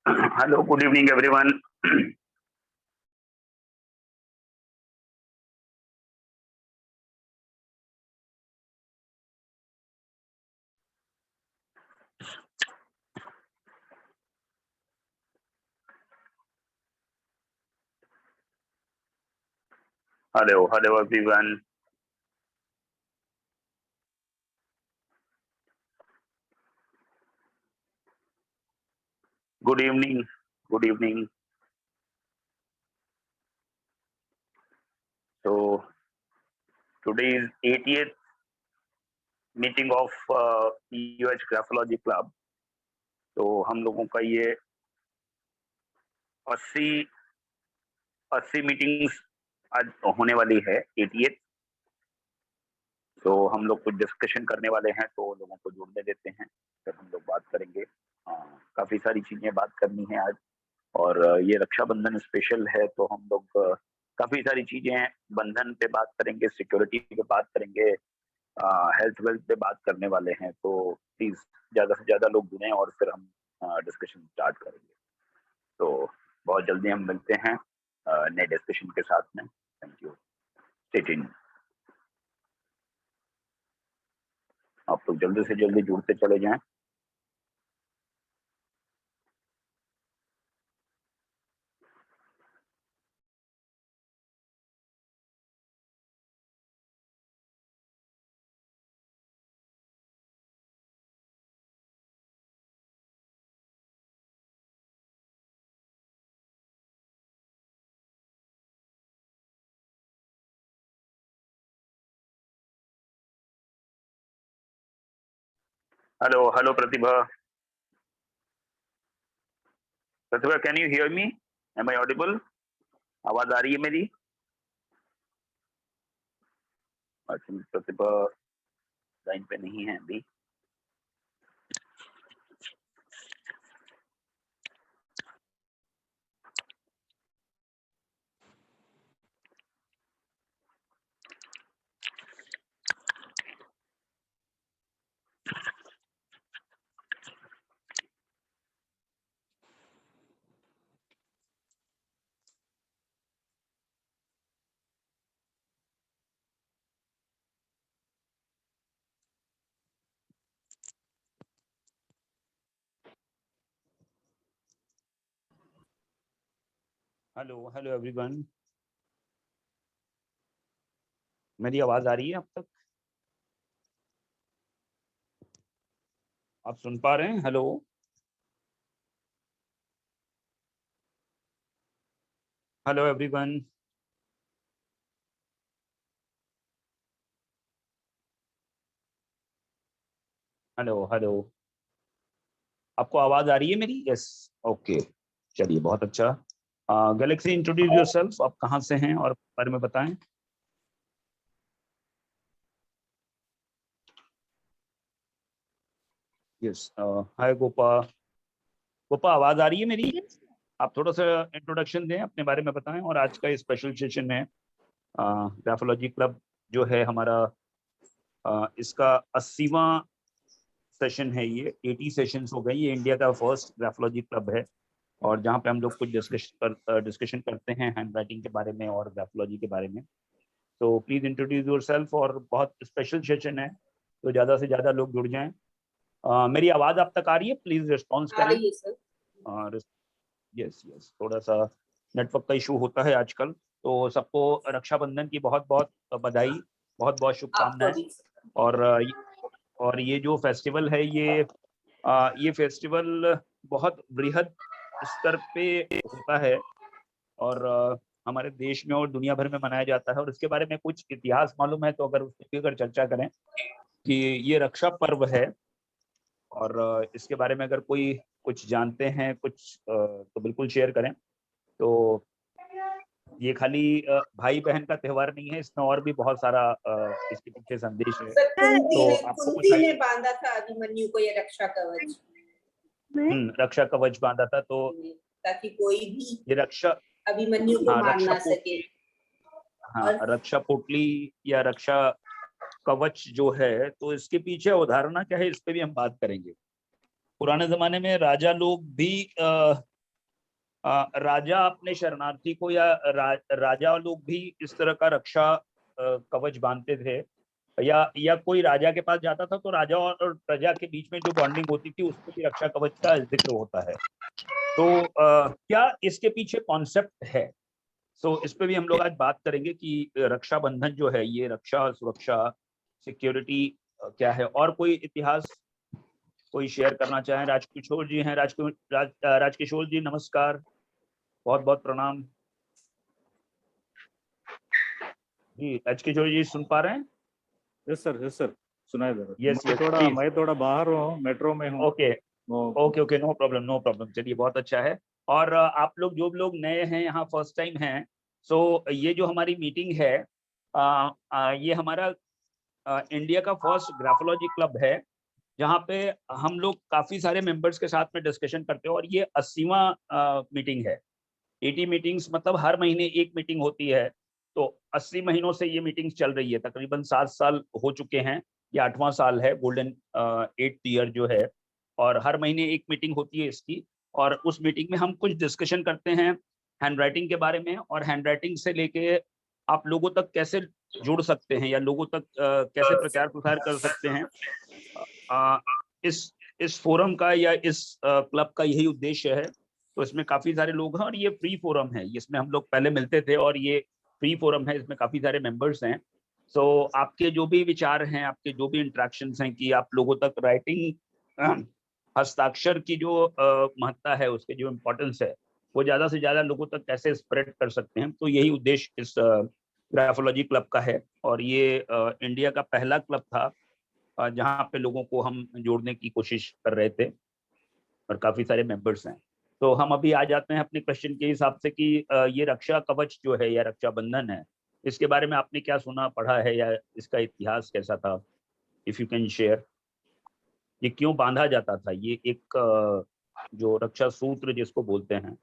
Hello, good evening, everyone. Hello, everyone. Good evening. Good evening. So today is 80th meeting of EUH Graphology Club. तो हम लोगों का ये 80 meetings आज होने वाली है 80th। तो हम लोग कुछ डिस्कशन करने वाले हैं, तो लोगों को जुड़ने देते हैं, फिर हम लोग बात करेंगे। काफी सारी चीजें बात करनी है आज, और ये रक्षाबंधन स्पेशल है, तो हम लोग काफी सारी चीजें बंधन पे बात करेंगे, सिक्योरिटी पे बात करेंगे, हेल्थ वेल्थ पे बात करने वाले हैं। तो प्लीज ज्यादा से ज्यादा लोग जुड़ें और फिर हम डिस्कशन स्टार्ट करेंगे। तो बहुत जल्दी हम मिलते हैं नए डिस्कशन के साथ में। Thank you. Stay in. आप लोग जल्दी से जल्दी जुड़ते चले जाएं। Hello Pratibha. Pratibha, can you hear me? Am I audible? आवाज आ रही है मेरी? अच्छा, प्रतिभा लाइन पे नहीं है अभी। Hello everyone. मेरी आवाज आ रही है अब तक? आप सुन पा रहे हैं? Hello hello everyone. हेलो, आपको आवाज आ रही है मेरी? यस। ओके, चलिए, बहुत अच्छा। गैलेक्सी, इंट्रोड्यूस योरसेल्फ, आप कहाँ से हैं और बारे में बताएं। यस। हाय गोपा, आवाज आ रही है मेरी? आप थोड़ा सा इंट्रोडक्शन दें, अपने बारे में बताएं, और आज का स्पेशल सेशन है ग्राफोलॉजी क्लब जो है हमारा, इसका 80वां सेशन है। ये 80 सेशंस हो गए। ये इंडिया का फर्स्ट ग्राफोलॉजी क्लब है, और जहाँ पे हम लोग कुछ डिस्कशन करते हैं हैंड राइटिंग के बारे में और ग्राफोलॉजी के बारे में। तो प्लीज इंट्रोड्यूस योरसेल्फ, और बहुत स्पेशल सेशन है, तो ज़्यादा से ज़्यादा लोग जुड़ जाएं। मेरी आवाज़ आप तक आ रही है? प्लीज रिस्पॉन्स करें। यस यस, थोड़ा सा नेटवर्क का इशू होता है आजकल। तो सबको रक्षाबंधन की बहुत बहुत बधाई, बहुत बहुत शुभकामनाएं। और ये जो फेस्टिवल है, ये फेस्टिवल बहुत बृहद स्तर पे होता है, और हमारे देश में और दुनिया भर में मनाया जाता है। और इसके बारे में कुछ इतिहास मालूम है तो अगर उसकी अगर चर्चा करें कि ये रक्षा पर्व है, और इसके बारे में अगर कोई कुछ जानते हैं कुछ, तो बिल्कुल शेयर करें। तो ये खाली भाई बहन का त्योहार नहीं है, इसमें और भी बहुत सारा इसके पीछे संदेश है। तो आपको कुंती ने बांधा था अभिमन्यु को ये रक्षा कवच। रक्षा कवच बांधा था, तो ताकि कोई भी ये रक्षा अभिमन्यु को मार ना सके। हाँ, रक्षा पोटली या रक्षा कवच जो है, तो इसके पीछे अवधारणा क्या है, इस पे भी हम बात करेंगे। पुराने जमाने में राजा लोग भी राजा अपने शरणार्थी को या राजा लोग भी इस तरह का रक्षा कवच बांधते थे, या कोई राजा के पास जाता था तो राजा और प्रजा के बीच में जो बॉन्डिंग होती थी उसमें भी रक्षा कवच का जिक्र होता है। तो क्या इसके पीछे कॉन्सेप्ट है? सो इस पे भी हम लोग आज बात करेंगे कि रक्षाबंधन जो है ये रक्षा, सुरक्षा, सिक्योरिटी क्या है। और कोई इतिहास कोई शेयर करना चाहें? राजकिशोर जी हैं। राजकिशोर जी नमस्कार, बहुत बहुत प्रणाम जी। राजकिशोर जी सुन पा रहे हैं? यस सर सुनाई दे रहा है। यस यस मैं थोड़ा बाहर हूँ, मेट्रो में हूँ। Okay okay no problem no problem. चलिए बहुत अच्छा है। और आप लोग जो लोग नए हैं यहाँ फर्स्ट टाइम हैं, सो ये जो हमारी मीटिंग है ये हमारा इंडिया का फर्स्ट ग्राफोलॉजी क्लब है, जहाँ पे हम लोग काफी सारे मेंबर्स के साथ में डिस्कशन करते हैं। और ये 80वां मीटिंग है। 80 मीटिंग्स मतलब हर महीने एक मीटिंग होती है। तो 80 महीनों से ये मीटिंग्स चल रही है, तकरीबन 7 साल हो चुके हैं। ये 8वां साल है, गोल्डन 8th ईयर जो है। और हर महीने एक मीटिंग होती है इसकी। और उस मीटिंग में हम कुछ डिस्कशन करते हैं हैंडराइटिंग के बारे में, और हैंडराइटिंग से लेके आप लोगों तक कैसे जुड़ सकते हैं या लोगों तक कैसे प्रचार प्रसार कर सकते हैं। अ, इस फोरम का या इस क्लब का यही उद्देश्य है। तो इसमें काफी सारे लोग हैं और ये फ्री फोरम है। इसमें हम लोग पहले मिलते थे और ये फ्री फोरम है, इसमें काफी सारे मेंबर्स हैं। सो आपके जो भी विचार हैं, आपके जो भी इंटरेक्शंस हैं कि आप लोगों तक राइटिंग, हस्ताक्षर की जो महत्ता है, उसके जो इम्पोर्टेंस है, वो ज्यादा से ज्यादा लोगों तक कैसे स्प्रेड कर सकते हैं, तो यही उद्देश्य इस ग्राफोलॉजी क्लब का है। और ये इंडिया का पहला क्लब था जहाँ पे लोगों को हम जोड़ने की कोशिश कर रहे थे, और काफी सारे मेंबर्स हैं। तो हम अभी आ जाते हैं अपने क्वेश्चन के हिसाब से कि ये रक्षा कवच जो है या रक्षाबंधन है, इसके बारे में आपने क्या सुना पढ़ा है, या इसका इतिहास कैसा था? If you can share. ये क्यों बांधा जाता था? ये एक जो रक्षा सूत्र जिसको बोलते हैं,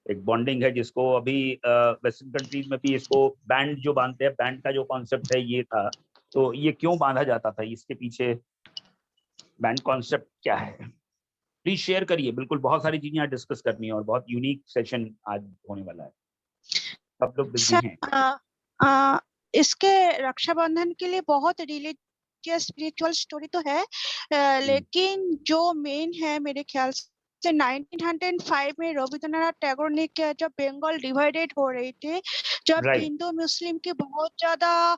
एक बॉन्डिंग है जिसको अभी वेस्टर्न कंट्रीज में भी इसको बैंड जो बांधते हैं, बैंड का जो कॉन्सेप्ट है ये था। तो ये क्यों बांधा जाता था, इसके पीछे बैंड कॉन्सेप्ट क्या है? प्लीज शेयर करिए। बिल्कुल, बहुत सारी चीजें आज डिस्कस करनी है और बहुत यूनिक सेशन आज होने वाला है। सब लोग बिजी हैं। इसके रक्षाबंधन के लिए बहुत रिलीजियस स्पिरिचुअल स्टोरी तो है, लेकिन जो मेन है मेरे ख्याल से 1905 में रविंद्रनाथ टैगोर ने किया, जब बंगाल डिवाइडेड हो रही थी, जब हिंदू मुस्लिम की बहुत ज्यादा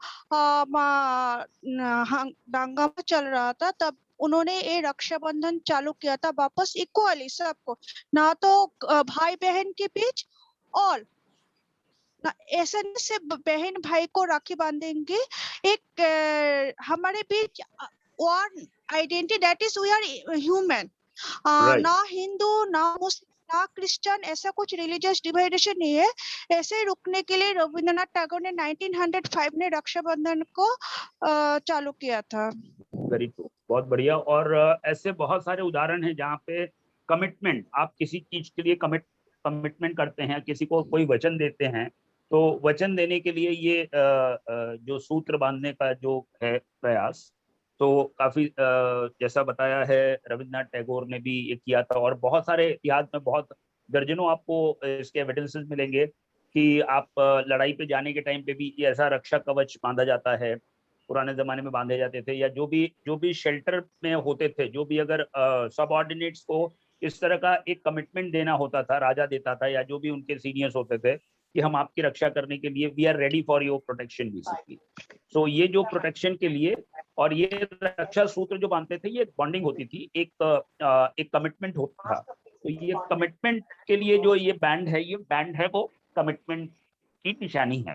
दंगा चल रहा था, तब उन्होंने ये रक्षाबंधन चालू किया था वापस इक्वली सबको, ना तो भाई बहन के बीच, और ऐसा नहीं से बहन भाई को राखी बांधेंगे, एक हमारे बीच one identity, that is we are human. ना हिंदू ना मुस्लिम ना क्रिश्चियन, ऐसा कुछ रिलीजियस डिवाइडेशन नहीं है। ऐसे रुकने के लिए रविंद्रनाथ टैगोर ने 1905 में रक्षाबंधन को चालू किया था। वेरी ट्रू, बहुत बढ़िया। और ऐसे बहुत सारे उदाहरण हैं जहाँ पे कमिटमेंट, आप किसी चीज के लिए कमिटमेंट करते हैं, किसी को कोई वचन देते हैं, तो वचन देने के लिए ये जो सूत्र बांधने का जो है प्रयास, तो काफी जैसा बताया है रविन्द्रनाथ टैगोर ने भी ये किया था। और बहुत सारे इतिहास में बहुत दर्जनों आपको इसके एविडेंसेस मिलेंगे कि आप लड़ाई पे जाने के टाइम पे भी ऐसा रक्षा कवच बांधा जाता है। पुराने जमाने में बांधे जाते थे, या जो भी शेल्टर में होते थे, जो भी अगर सबऑर्डिनेट्स को इस तरह का एक कमिटमेंट देना होता था, राजा देता था या जो भी उनके सीनियर्स होते थे कि हम आपकी रक्षा करने के लिए we are ready for your protection basically. So ये जो प्रोटेक्शन के लिए और ये रक्षा सूत्र जो बांधते थे, ये बॉन्डिंग होती थी, एक कमिटमेंट होता था। तो ये कमिटमेंट के लिए जो ये बैंड है, ये बैंड है वो कमिटमेंट की निशानी है।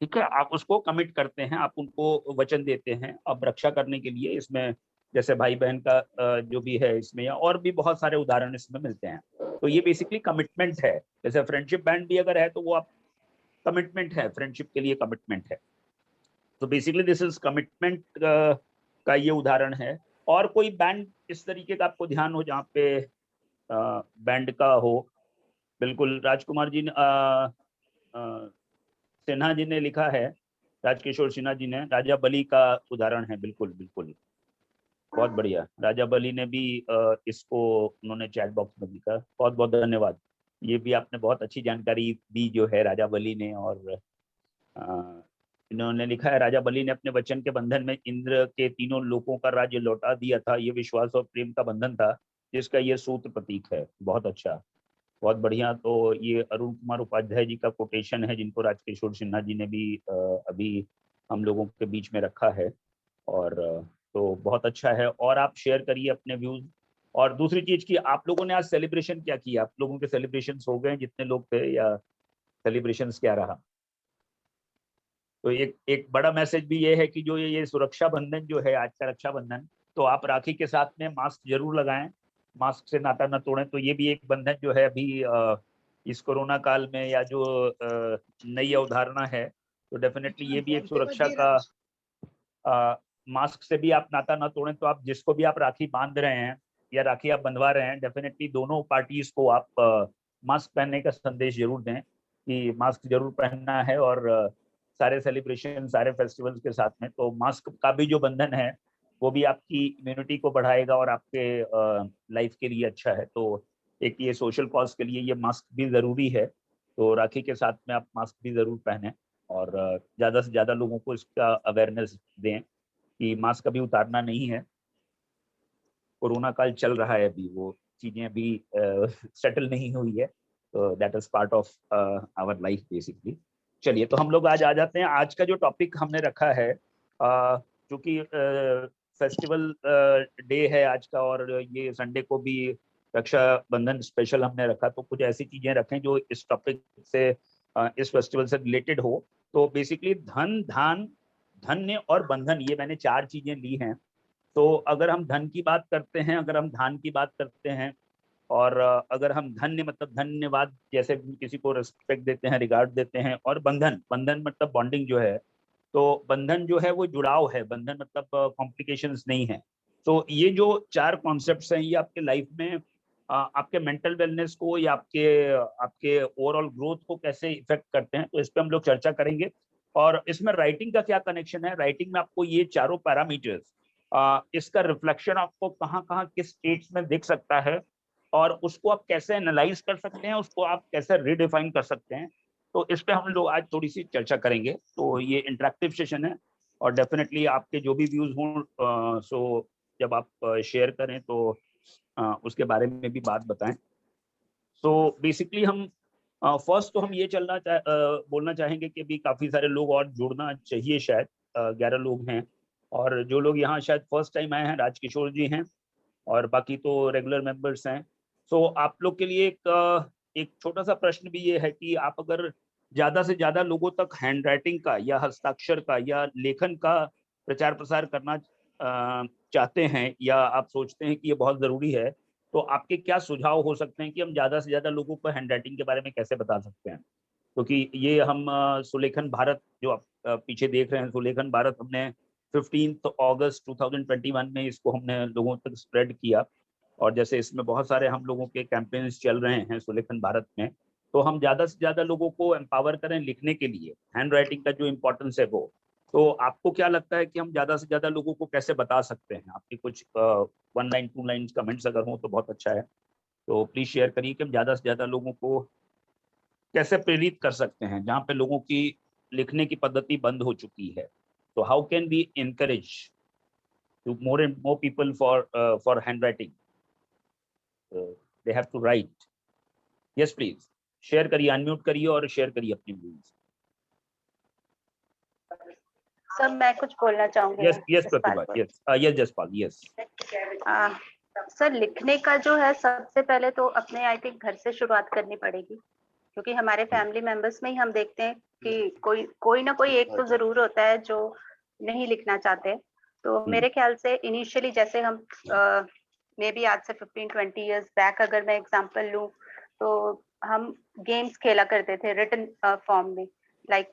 ठीक है, आप उसको कमिट करते हैं, आप उनको वचन देते हैं अब रक्षा करने के लिए। इसमें जैसे भाई बहन का जो भी है इसमें, और भी बहुत सारे उदाहरण इसमें मिलते हैं। तो ये बेसिकली कमिटमेंट है। जैसे फ्रेंडशिप बैंड भी अगर है तो वो आप कमिटमेंट है, फ्रेंडशिप के लिए कमिटमेंट है। तो बेसिकली दिस इज कमिटमेंट का ये उदाहरण है। और कोई बैंड इस तरीके का आपको ध्यान हो जहाँ पे बैंड का हो? बिल्कुल, राजकुमार जी सिन्हा जी ने लिखा है, राजकिशोर सिन्हा जी ने, राजा बली का उदाहरण है। बिल्कुल बिल्कुल, बहुत बढ़िया। राजा बली ने भी इसको उन्होंने चैट बॉक्स में लिखा, बहुत बहुत धन्यवाद। ये भी आपने बहुत अच्छी जानकारी दी जो है राजा बलि ने। और इन्होंने लिखा है, राजा बलि ने अपने वचन के बंधन में इंद्र के तीनों लोकों का राज्य लौटा दिया था। ये विश्वास और प्रेम का बंधन था जिसका ये सूत्र प्रतीक है। बहुत अच्छा, बहुत बढ़िया। तो ये अरुण कुमार उपाध्याय जी का कोटेशन है, जिनको राजकिशोर सिन्हा जी ने भी अभी हम लोगों के बीच में रखा है। और तो बहुत अच्छा है। और आप शेयर करिए अपने व्यूज। और दूसरी चीज की, आप लोगों ने आज सेलिब्रेशन क्या किया? आप लोगों के सेलिब्रेशन हो गए जितने लोग थे, या सेलिब्रेशन क्या रहा? तो एक बड़ा मैसेज भी ये है कि जो ये सुरक्षा बंधन जो है, आज का रक्षाबंधन, तो आप राखी के साथ में मास्क जरूर लगाएं, मास्क से नाता न तोड़ें। तो ये भी एक बंधन जो है अभी इस कोरोना काल में, या जो नई अवधारणा है, तो डेफिनेटली ये भी एक सुरक्षा का, मास्क से भी आप नाता न तोड़ें। तो आप जिसको भी आप राखी बांध रहे हैं या राखी आप बंधवा रहे हैं, डेफिनेटली दोनों पार्टीज को आप मास्क पहनने का संदेश जरूर दें कि मास्क जरूर पहनना है। और सारे सेलिब्रेशन, सारे फेस्टिवल्स के साथ में तो मास्क का भी जो बंधन है वो भी आपकी इम्यूनिटी को बढ़ाएगा और आपके लाइफ के लिए अच्छा है। तो एक ये सोशल कॉज के लिए ये मास्क भी ज़रूरी है। तो राखी के साथ में आप मास्क भी ज़रूर पहनें, और ज़्यादा से ज़्यादा लोगों को इसका अवेयरनेस दें कि मास्क अभी उतारना नहीं है। कोरोना काल चल रहा है अभी, वो चीज़ें अभी सेटल नहीं हुई है। तो that is part of our life basically. चलिए, तो हम लोग आज आ जाते हैं। आज का जो टॉपिक हमने रखा है, क्योंकि फेस्टिवल डे है आज का, और ये संडे को भी रक्षाबंधन स्पेशल हमने रखा, तो कुछ ऐसी चीजें रखें जो इस टॉपिक से, इस फेस्टिवल से रिलेटेड हो। तो बेसिकली धन, धान, धन्य और बंधन, ये मैंने 4 चीजें ली हैं। तो अगर हम धन की बात करते हैं, अगर हम धान की बात करते हैं, और अगर हम धन्य मतलब धन्यवाद, जैसे किसी को रिस्पेक्ट देते हैं, रिगार्ड देते हैं, और बंधन, बंधन मतलब बॉन्डिंग जो है, तो बंधन जो है वो जुड़ाव है, बंधन मतलब कॉम्प्लिकेशंस नहीं है। तो ये जो 4 कॉन्सेप्ट्स हैं, ये आपके लाइफ में आपके मेंटल वेलनेस को या आपके ओवरऑल ग्रोथ को कैसे इफेक्ट करते हैं, तो इस पर हम लोग चर्चा करेंगे। और इसमें राइटिंग का क्या कनेक्शन है? राइटिंग में आपको ये चारों पैरामीटर्स, इसका रिफ्लेक्शन आपको कहाँ कहाँ किस स्टेट्स में दिख सकता है, और उसको आप कैसे एनालाइज कर सकते हैं, उसको आप कैसे रिडिफाइन कर सकते हैं। तो इस पे हम लोग आज थोड़ी सी चर्चा करेंगे। तो ये इंटरेक्टिव सेशन है, और डेफिनेटली आपके जो भी व्यूज हों, सो जब आप शेयर करें तो उसके बारे में भी बात बताएं। सो बेसिकली हम फर्स्ट तो हम ये बोलना चाहेंगे कि अभी काफ़ी सारे लोग और जुड़ना चाहिए, शायद 11 लोग हैं। और जो लोग यहाँ शायद फर्स्ट टाइम आए हैं, राजकिशोर जी हैं, और बाकी तो रेगुलर मेंबर्स हैं। सो आप लोग के लिए एक छोटा सा प्रश्न भी ये है कि आप अगर ज़्यादा से ज़्यादा लोगों तक हैंड राइटिंग का या हस्ताक्षर का या लेखन का प्रचार प्रसार करना चाहते हैं, या आप सोचते हैं कि ये बहुत ज़रूरी है, तो आपके क्या सुझाव हो सकते हैं कि हम ज़्यादा से ज़्यादा लोगों को हैंड राइटिंग के बारे में कैसे बता सकते हैं? क्योंकि ये हम सुलेखन भारत जो आप पीछे देख रहे हैं, सुलेखन भारत हमने 15 अगस्त 2021 में इसको हमने लोगों तक स्प्रेड किया। और जैसे इसमें बहुत सारे हम लोगों के कैंपेन्स चल रहे हैं सुलेखन भारत में, तो हम ज़्यादा से ज़्यादा लोगों को एम्पावर करें लिखने के लिए, हैंड राइटिंग का जो इम्पोर्टेंस है वो। तो आपको क्या लगता है कि हम ज़्यादा से ज़्यादा लोगों को कैसे बता सकते हैं? आपकी कुछ 1 लाइन 2 लाइन कमेंट्स अगर हो तो बहुत अच्छा है। तो प्लीज शेयर करिए कि हम ज़्यादा से ज़्यादा लोगों को कैसे प्रेरित कर सकते हैं जहाँ पे लोगों की लिखने की पद्धति बंद हो चुकी है। तो how can we encourage to more and more people for hand writing, they have to write. Yes please share करिए, अनम्यूट करिए और शेयर करिए अपनी व्यूज। सर मैं कुछ बोलना चाहूंगी। यस प्रतिभा, यस जसपाल, यस। सर लिखने का जो है, सबसे पहले तो अपने आई थिंक घर से शुरुआत करनी पड़ेगी, क्योंकि हमारे फैमिली मेंबर्स में ही हम देखते हैं कि कोई ना कोई एक तो जरूर होता है जो नहीं लिखना चाहते। तो मेरे ख्याल से इनिशियली, जैसे हम मे बी आज से 15-20 इयर्स बैक अगर मैं एग्जांपल लूं, तो हम गेम्स खेला करते थे रिटन फॉर्म में, लाइक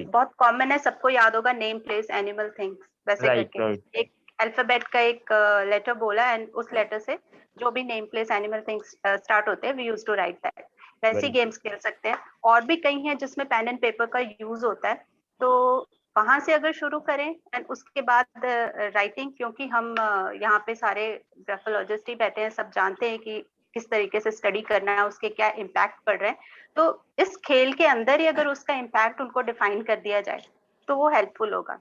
बहुत कॉमन है, सबको याद होगा, नेम प्लेस एनिमल थिंग्स, वैसे करके एक अल्फाबेट का एक लेटर बोला, एंड उस लेटर से जो भी name place animal things start होते हैं, we used to write that. वैसे गेम्स खेल सकते हैं, और भी कई हैं जिसमें पेन एंड पेपर का यूज होता है। तो वहां से अगर शुरू करें, एंड उसके बाद राइटिंग, क्योंकि हम यहाँ पे सारे ग्राफोलॉजिस्ट ही बैठे हैं, सब जानते हैं कि किस तरीके से स्टडी करना है, उसके क्या इम्पैक्ट पड़ रहे हैं। तो इस खेल के अंदर ही अगर उसका इम्पैक्ट उनको डिफाइन कर दिया जाए तो वो हेल्पफुल होगा।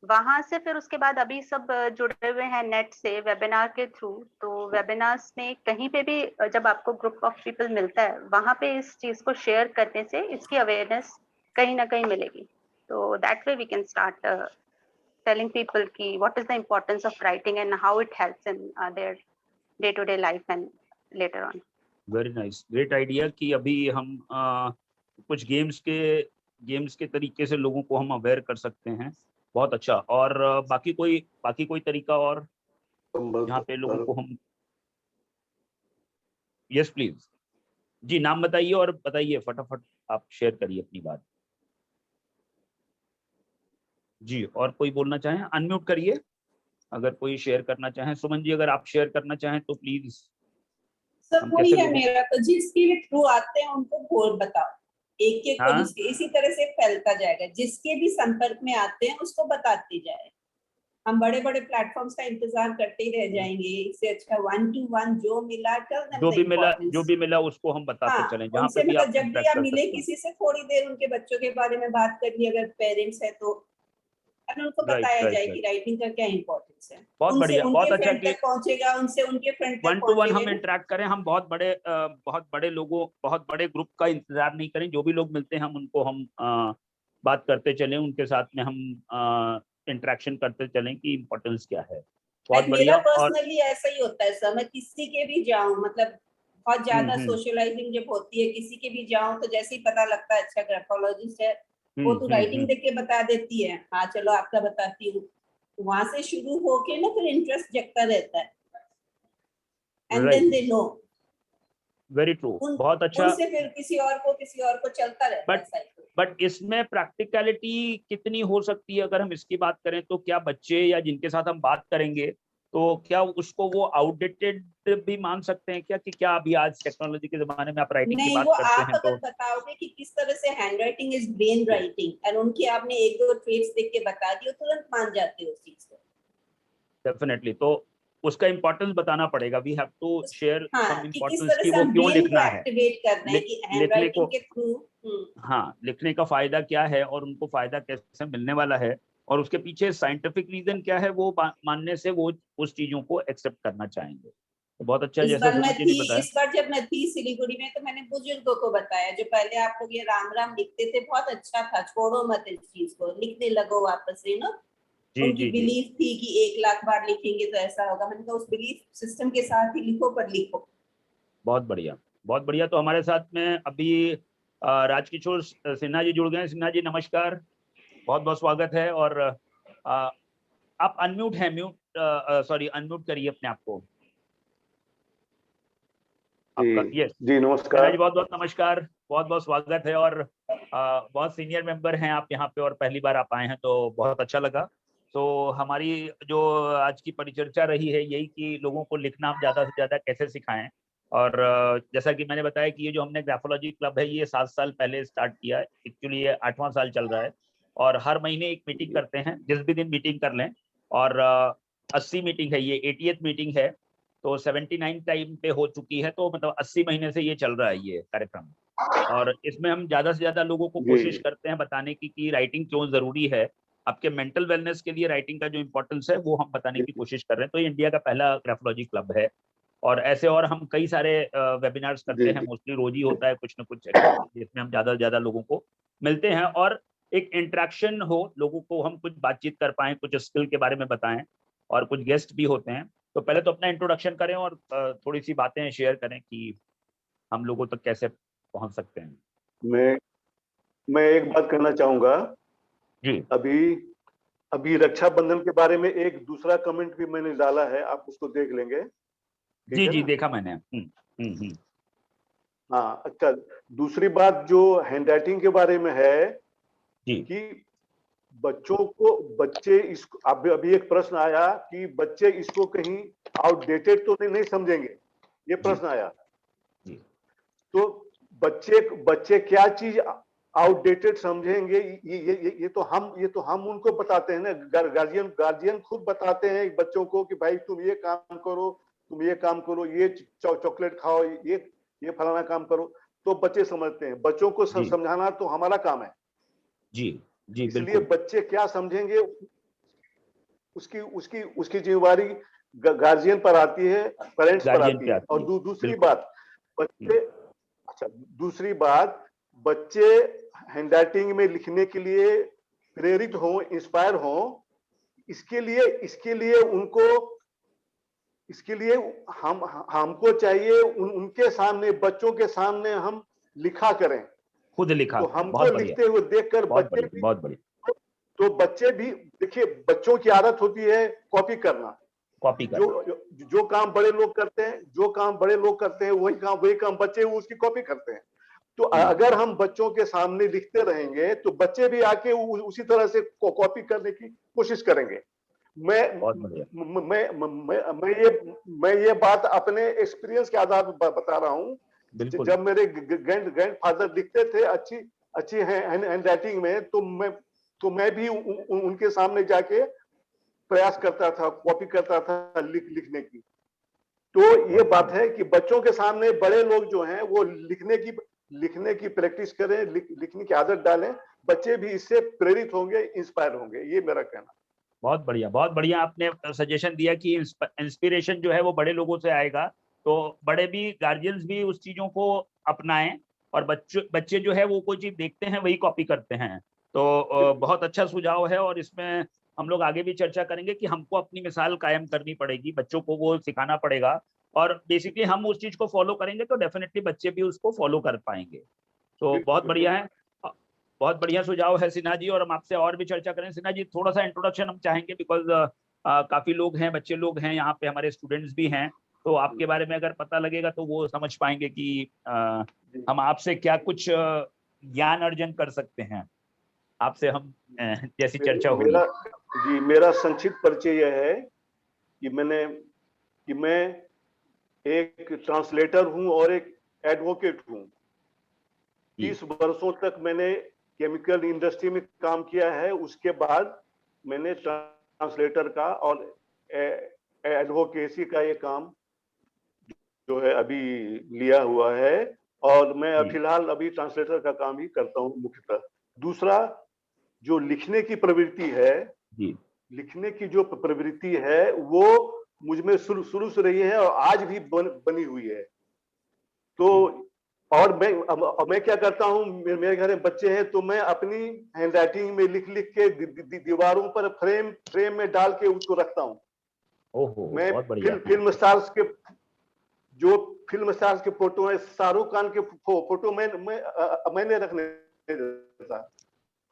वहां से फिर उसके बाद अभी सब जुड़े हुए हैं नेट से वेबिनार के थ्रू, तो वेबिनार्स में कहीं पे भी जब आपको ग्रुप ऑफ पीपल मिलता है वहां पे इस चीज को शेयर करने से इसकी अवेयरनेस कहीं ना कहीं मिलेगी। तो that way we can start telling people ki what is the importance of writing and how it helps in their day to day life and later on. Very nice, great idea कि अभी हम कुछ games के तरीके से लोगों को हम अवेयर कर सकते हैं। बहुत अच्छा। और बाकी कोई तरीका और जहाँ पे लोगों को हम। यस प्लीज जी, नाम बताइए और बताइए, फटाफट आप शेयर करिए अपनी बात जी। और कोई बोलना चाहें अनम्यूट करिए, अगर कोई शेयर करना चाहें। सुमन जी, अगर आप शेयर करना चाहें तो प्लीज। सब वही है मेरा, तो जिसके भी थ्रू आते हैं उनको बोल बताओ, एक एक को हाँ? जिसके इसी तरह से फैलता जाएगा, जिसके भी संपर्क में आते हैं उसको बताते जाए। हम बड़े बड़े प्लेटफॉर्म्स का इंतजार करते ही रह जाएंगे, इससे अच्छा 1 to 1 जो मिला जो भी मिला उसको हम बताते चलें, जहाँ पे भी आप जब भी इंटरेक्ट आप कर मिले सकते हैं। किसी से थोड़ी देर उनके बच्चों के बारे में बात कर ली, अगर पेरेंट्स है तो उनको बताया जाए कि राइटिंग का क्या इम्पोर्टेंस है। बहुत बढ़िया, बहुत अच्छा कि पहुंचेगा, उनसे उनके फ्रेंड तक 1 to 1 हम इंटरेक्ट करें। हम बहुत बड़े ग्रुप का इंतजार नहीं करें। जो भी लोग मिलते हैं हम उनको बात करते चलें, उनके साथ में हम इंटरेक्शन करते चलें कि इम्पोर्टेंस क्या है। बहुत बढ़िया। मेरा पर्सनली ऐसा ही होता है सर, मैं किसी के भी जाऊं, मतलब बहुत ज्यादा सोशलाइजिंग जब होती है, किसी के भी जाऊं तो जैसे ही पता लगता है अच्छा ग्राफोलॉजिस्ट है, वो तो राइटिंग देख के बता देती है, हाँ चलो आपका बताती हूँ। वहां से शुरू होके ना फिर इंटरेस्ट जगता रहता है, and then they know. Very true, बहुत अच्छा। उनसे फिर किसी और को चलता रहता है। बट इसमें प्रैक्टिकलिटी कितनी हो सकती है अगर हम इसकी बात करें तो? क्या बच्चे या जिनके साथ हम बात करेंगे तो क्या उसको वो आउटडेटेड भी मान सकते हैं क्या, कि क्या अभी आज टेक्नोलॉजी के जमाने में आप राइटिंग की बात करते हैं तो? अगर बताओगे कि किस तरह से हैंडराइटिंग इज ब्रेन राइटिंग, और उनकी आपने एक दो ट्रेट्स देख के बता दिए, तुरंत मान जाते हो उस चीज को। डेफिनेटली, तो उसका इंपॉर्टेंस बताना पड़ेगा। We have to share some importance कि वो क्यों लिखना है, एक्टिवेट करना है कि हैंडराइटिंग के थ्रू। हाँ, लिखने का फायदा क्या है और उनको फायदा कैसे मिलने वाला है और उसके पीछे साइंटिफिक रीजन क्या है, वो मानने से वो उस चीजों को एक्सेप्ट करना चाहेंगे। तो बहुत अच्छा, जैसा सुमन जी ने बताया। इस बार जब मैं थी सिलीगुड़ी में तो मैंने बुजुर्गों को बताया, जो पहले आप लोग ये राम राम लिखते थे, बहुत अच्छा था, छोड़ो मत इस चीज को, लिखने लगो वापस से ना। उनकी बिलीफ थी कि 1 लाख बार लिखेंगे तो ऐसा होगा। मैंने कहा उस बिलीफ सिस्टम के साथ ही लिखो, पर लिखो। बहुत बढ़िया, बहुत बढ़िया। तो हमारे साथ में अभी राजकिशोर सिन्हा जी जुड़ गए हैं। सिन्हा जी नमस्कार, बहुत बहुत स्वागत है। और आप अनम्यूट हैं, अनम्यूट करिए अपने आप को आपका। यस जी, नमस्कार जी, बहुत बहुत नमस्कार, बहुत बहुत स्वागत है। और बहुत सीनियर मेंबर हैं आप यहाँ पे और पहली बार आप आए हैं तो बहुत अच्छा लगा। तो हमारी जो आज की परिचर्चा रही है यही कि लोगों को लिखना हम ज़्यादा से ज़्यादा कैसे सिखाएं। और जैसा कि मैंने बताया कि ये जो हमने ग्राफोलॉजी क्लब है ये 7 साल पहले स्टार्ट किया है। एक्चुअली ये 8वां साल चल रहा है और हर महीने एक मीटिंग करते हैं, जिस भी दिन मीटिंग कर लें। और 80 मीटिंग है, ये 80th मीटिंग है, तो 79 टाइम पे हो चुकी है, तो मतलब 80 महीने से ये चल रहा है ये कार्यक्रम। और इसमें हम ज़्यादा से ज़्यादा लोगों को कोशिश करते हैं बताने की कि राइटिंग क्यों ज़रूरी है, आपके मेंटल वेलनेस के लिए राइटिंग का जो इम्पोर्टेंस है वो हम बताने की कोशिश कर रहे हैं। तो ये इंडिया का पहला ग्राफोलॉजी क्लब है और ऐसे और हम कई सारे वेबिनार्स करते हैं, मोस्टली रोज ही होता है कुछ न कुछ जिसमें हम ज़्यादा से ज़्यादा लोगों को मिलते हैं और एक इंटरेक्शन हो, लोगों को हम कुछ बातचीत कर पाएँ, कुछ स्किल के बारे में बताएं और कुछ गेस्ट भी होते हैं। तो पहले तो अपना इंट्रोडक्शन करें और थोड़ी सी बातें शेयर करें कि हम लोगों तक कैसे पहुंच सकते हैं। मैं एक बात करना चाहूंगा जी। अभी रक्षाबंधन के बारे में एक दूसरा कमेंट भी मैंने डाला है, आप उसको देख लेंगे। जी देखा मैंने। हाँ, अच्छा, दूसरी बात जो हैंडराइटिंग के बारे में है कि बच्चे इसको अभी एक प्रश्न आया कि बच्चे इसको कहीं आउटडेटेड तो नहीं समझेंगे, ये प्रश्न आया। तो बच्चे क्या चीज आउटडेटेड समझेंगे, ये तो हम उनको बताते हैं ना। गार्जियन खुद बताते हैं बच्चों को कि भाई तुम ये काम करो, तुम ये काम करो, ये चॉकलेट खाओ, ये फलाना काम करो, तो बच्चे समझते हैं। बच्चों को समझाना तो हमारा काम है। जी जी, इसलिए बच्चे क्या समझेंगे उसकी उसकी उसकी जिम्मेवारी गार्जियन पर आती है, पेरेंट्स पर आती है। और दूसरी बात, बच्चे, अच्छा दूसरी बात, बच्चे हैंडराइटिंग में लिखने के लिए प्रेरित हो, इंस्पायर हो, इसके लिए हमको चाहिए उनके सामने, बच्चों के सामने हम लिखा करें, खुद लिखा। तो हमको लिखते हुए देखकर बच्चे भी, बहुत बढ़िया। तो बच्चे भी, देखिए बच्चों की आदत होती है कॉपी करना। जो काम बड़े लोग करते हैं वही काम बच्चे उसकी कॉपी करते हैं। तो अगर हम बच्चों के सामने लिखते रहेंगे तो बच्चे भी आके उसी तरह से कॉपी करने की कोशिश करेंगे। मैं ये बात अपने एक्सपीरियंस के आधार पर बता रहा हूँ। जब मेरे ग्रैंडफादर लिखते थे अच्छी हैंडराइटिंग में, तो मैं भी उनके सामने जाके प्रयास करता था, कॉपी करता था लिखने की। तो ये बात है कि बच्चों के सामने बड़े लोग जो हैं वो लिखने की प्रैक्टिस करें, लिखने की आदत डालें, बच्चे भी इससे प्रेरित होंगे, इंस्पायर होंगे। ये मेरा कहना। बहुत बढ़िया आपने सजेशन दिया कि इंस्पिरेशन जो है वो बड़े लोगों से आएगा, तो बड़े भी, गार्जियंस भी उस चीजों को अपनाएं, और बच्चे जो है वो कोई चीज देखते हैं वही कॉपी करते हैं। तो बहुत अच्छा सुझाव है, और इसमें हम लोग आगे भी चर्चा करेंगे कि हमको अपनी मिसाल कायम करनी पड़ेगी, बच्चों को वो सिखाना पड़ेगा, और बेसिकली हम उस चीज को फॉलो करेंगे तो डेफिनेटली बच्चे भी उसको फॉलो कर पाएंगे। तो बहुत बढ़िया है, बहुत बढ़िया सुझाव है सिन्हा जी, और हम आपसे और भी चर्चा करें। सिन्हा जी, थोड़ा सा इंट्रोडक्शन हम चाहेंगे, बिकॉज काफी लोग हैं, बच्चे लोग हैं यहाँ पे, हमारे स्टूडेंट्स भी हैं, तो आपके बारे में अगर पता लगेगा तो वो समझ पाएंगे कि हम आपसे क्या कुछ ज्ञान अर्जन कर सकते हैं, आपसे हम जैसी चर्चा होगी। मेरा संक्षिप्त परिचय यह है कि मैं एक ट्रांसलेटर हूं और एक एडवोकेट हूं। 30 वर्षों तक मैंने केमिकल इंडस्ट्री में काम किया है। उसके बाद मैंने ट्रांसलेटर का और एडवोकेसी का ये काम जो है अभी लिया हुआ है, और मैं फिलहाल अभी ट्रांसलेटर का काम ही करता हूँ मुख्यतः। दूसरा, जो लिखने की प्रवृत्ति है, लिखने की जो प्रवृत्ति है वो मुझ में शुरू से रही है और आज भी बनी हुई है। तो और मैं क्या करता हूँ, मेरे घर में बच्चे हैं, तो मैं अपनी हैंडराइटिंग में लिख के दीवारों पर फ्रेम में डाल के उसको रखता हूँ। मैं फिल्म स्टार्स के फोटो है, शाहरुख खान के फोटो मैंने रखने देता।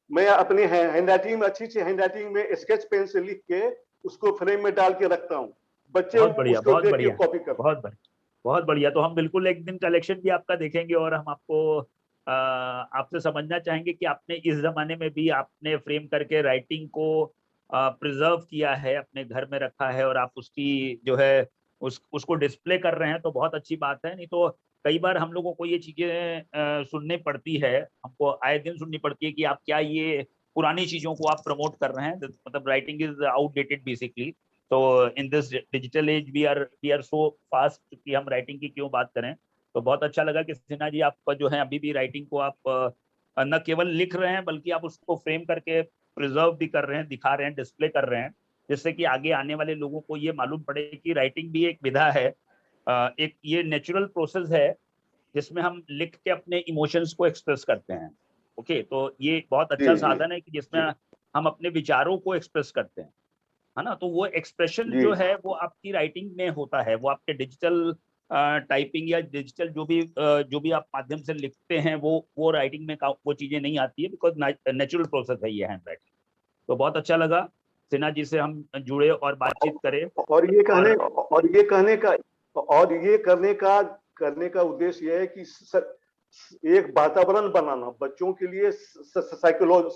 मैं अपनी हैंडराइटिंग में, अच्छी हैंडराइटिंग में स्केच पेन से लिख के उसको फ्रेम में डाल के रखता हूँ। बच्चे उसको देख के कॉपी करते हैं। बहुत बढ़िया। तो हम बिल्कुल एक दिन कलेक्शन भी आपका देखेंगे, और हम आपको आपसे समझना चाहेंगे कि आपने इस जमाने में भी आपने फ्रेम करके राइटिंग को प्रिजर्व किया है, अपने घर में रखा है, और आप उसकी जो है उसको डिस्प्ले कर रहे हैं, तो बहुत अच्छी बात है। नहीं तो कई बार हम लोगों को ये चीजें सुननी पड़ती है, हमको आए दिन सुननी पड़ती है कि आप क्या ये पुरानी चीजों को आप प्रमोट कर रहे हैं, मतलब राइटिंग इज आउटडेटेड बेसिकली। तो in this digital age we are so fast कि हम राइटिंग की क्यों बात करें। तो बहुत अच्छा लगा कि सिन्हा जी आपका जो है अभी भी राइटिंग को आप न केवल लिख रहे हैं, बल्कि आप उसको फ्रेम करके प्रिजर्व भी कर रहे हैं, दिखा रहे हैं, डिस्प्ले कर रहे हैं, जिससे कि आगे आने वाले लोगों को ये मालूम पड़े कि राइटिंग भी एक विधा है, एक ये नेचुरल प्रोसेस है जिसमें हम लिख के अपने इमोशंस को एक्सप्रेस करते हैं। ओके, तो ये बहुत अच्छा साधन है कि जिसमें हम अपने विचारों को एक्सप्रेस करते हैं, है ना। तो वो एक्सप्रेशन जो है वो आपकी राइटिंग में होता है, वो आपके डिजिटल टाइपिंग या डिजिटल जो भी आप माध्यम से लिखते हैं वो राइटिंग में वो चीजें नहीं आती है, बिकॉज नेचुरल प्रोसेस है ये हैंड राइटिंग। तो बहुत अच्छा लगा सिन्हा जी से हम जुड़े और बातचीत करें, और ये करने का उद्देश्य यह है कि एक वातावरण बनाना बच्चों के लिए,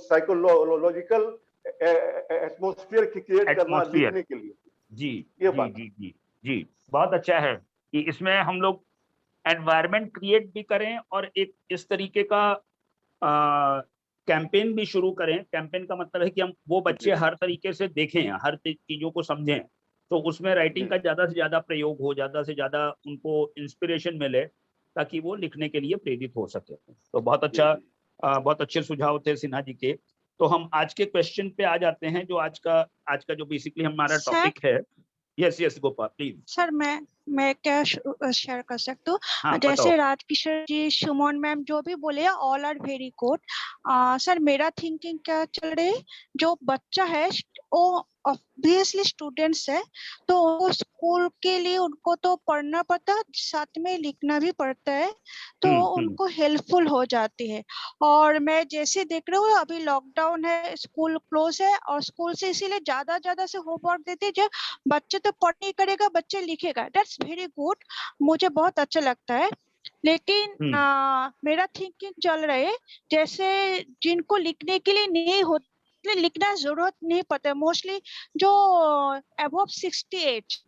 साइकोलॉजिकल एटमॉस्फेयर क्रिएट करना लिखने के लिए। जी, बहुत अच्छा है कि इसमें हम लोग एनवायरनमेंट क्रिएट भी करें, और एक इस तरीके का कैंपेन भी शुरू करें। कैंपेन का मतलब है कि हम वो बच्चे हर तरीके से देखें, हर चीजों को समझें, तो उसमें राइटिंग का ज्यादा से ज्यादा प्रयोग हो, ज्यादा से ज्यादा उनको इंस्पिरेशन मिले ताकि वो लिखने के लिए प्रेरित हो सके। तो बहुत अच्छा, बहुत अच्छे सुझाव थे सिन्हा जी के। तो हम आज के क्वेश्चन पे आ जाते हैं, जो आज का जो बेसिकली हमारा टॉपिक है। Yes Gopal please. सर मैं क्या शेयर कर सकती हूँ? हाँ, जैसे राजकिशोर जी, सुमन मैम जो भी बोले, all are very good. Sir मेरा थिंकिंग क्या चल रही है, जो बच्चा है वो ऑब्वियसली स्टूडेंट्स है, तो वो स्कूल के लिए उनको तो पढ़ना पड़ता है, साथ में लिखना भी पड़ता है, तो उनको हेल्पफुल हो जाती है। और मैं जैसे देख रही हूँ अभी लॉकडाउन है, स्कूल क्लोज है, और स्कूल से इसीलिए ज्यादा से होमवर्क देते हैं, जो बच्चे तो पढ़ नहीं करेगा, बच्चे लिखेगा। दैट्स वेरी गुड, मुझे बहुत अच्छा लगता है। लेकिन मेरा थिंकिंग चल रहा है, जैसे जिनको लिखने के लिए नहीं होते, लिखना जरूरत नहीं पड़ता, मोस्टली जो अबव 60 एज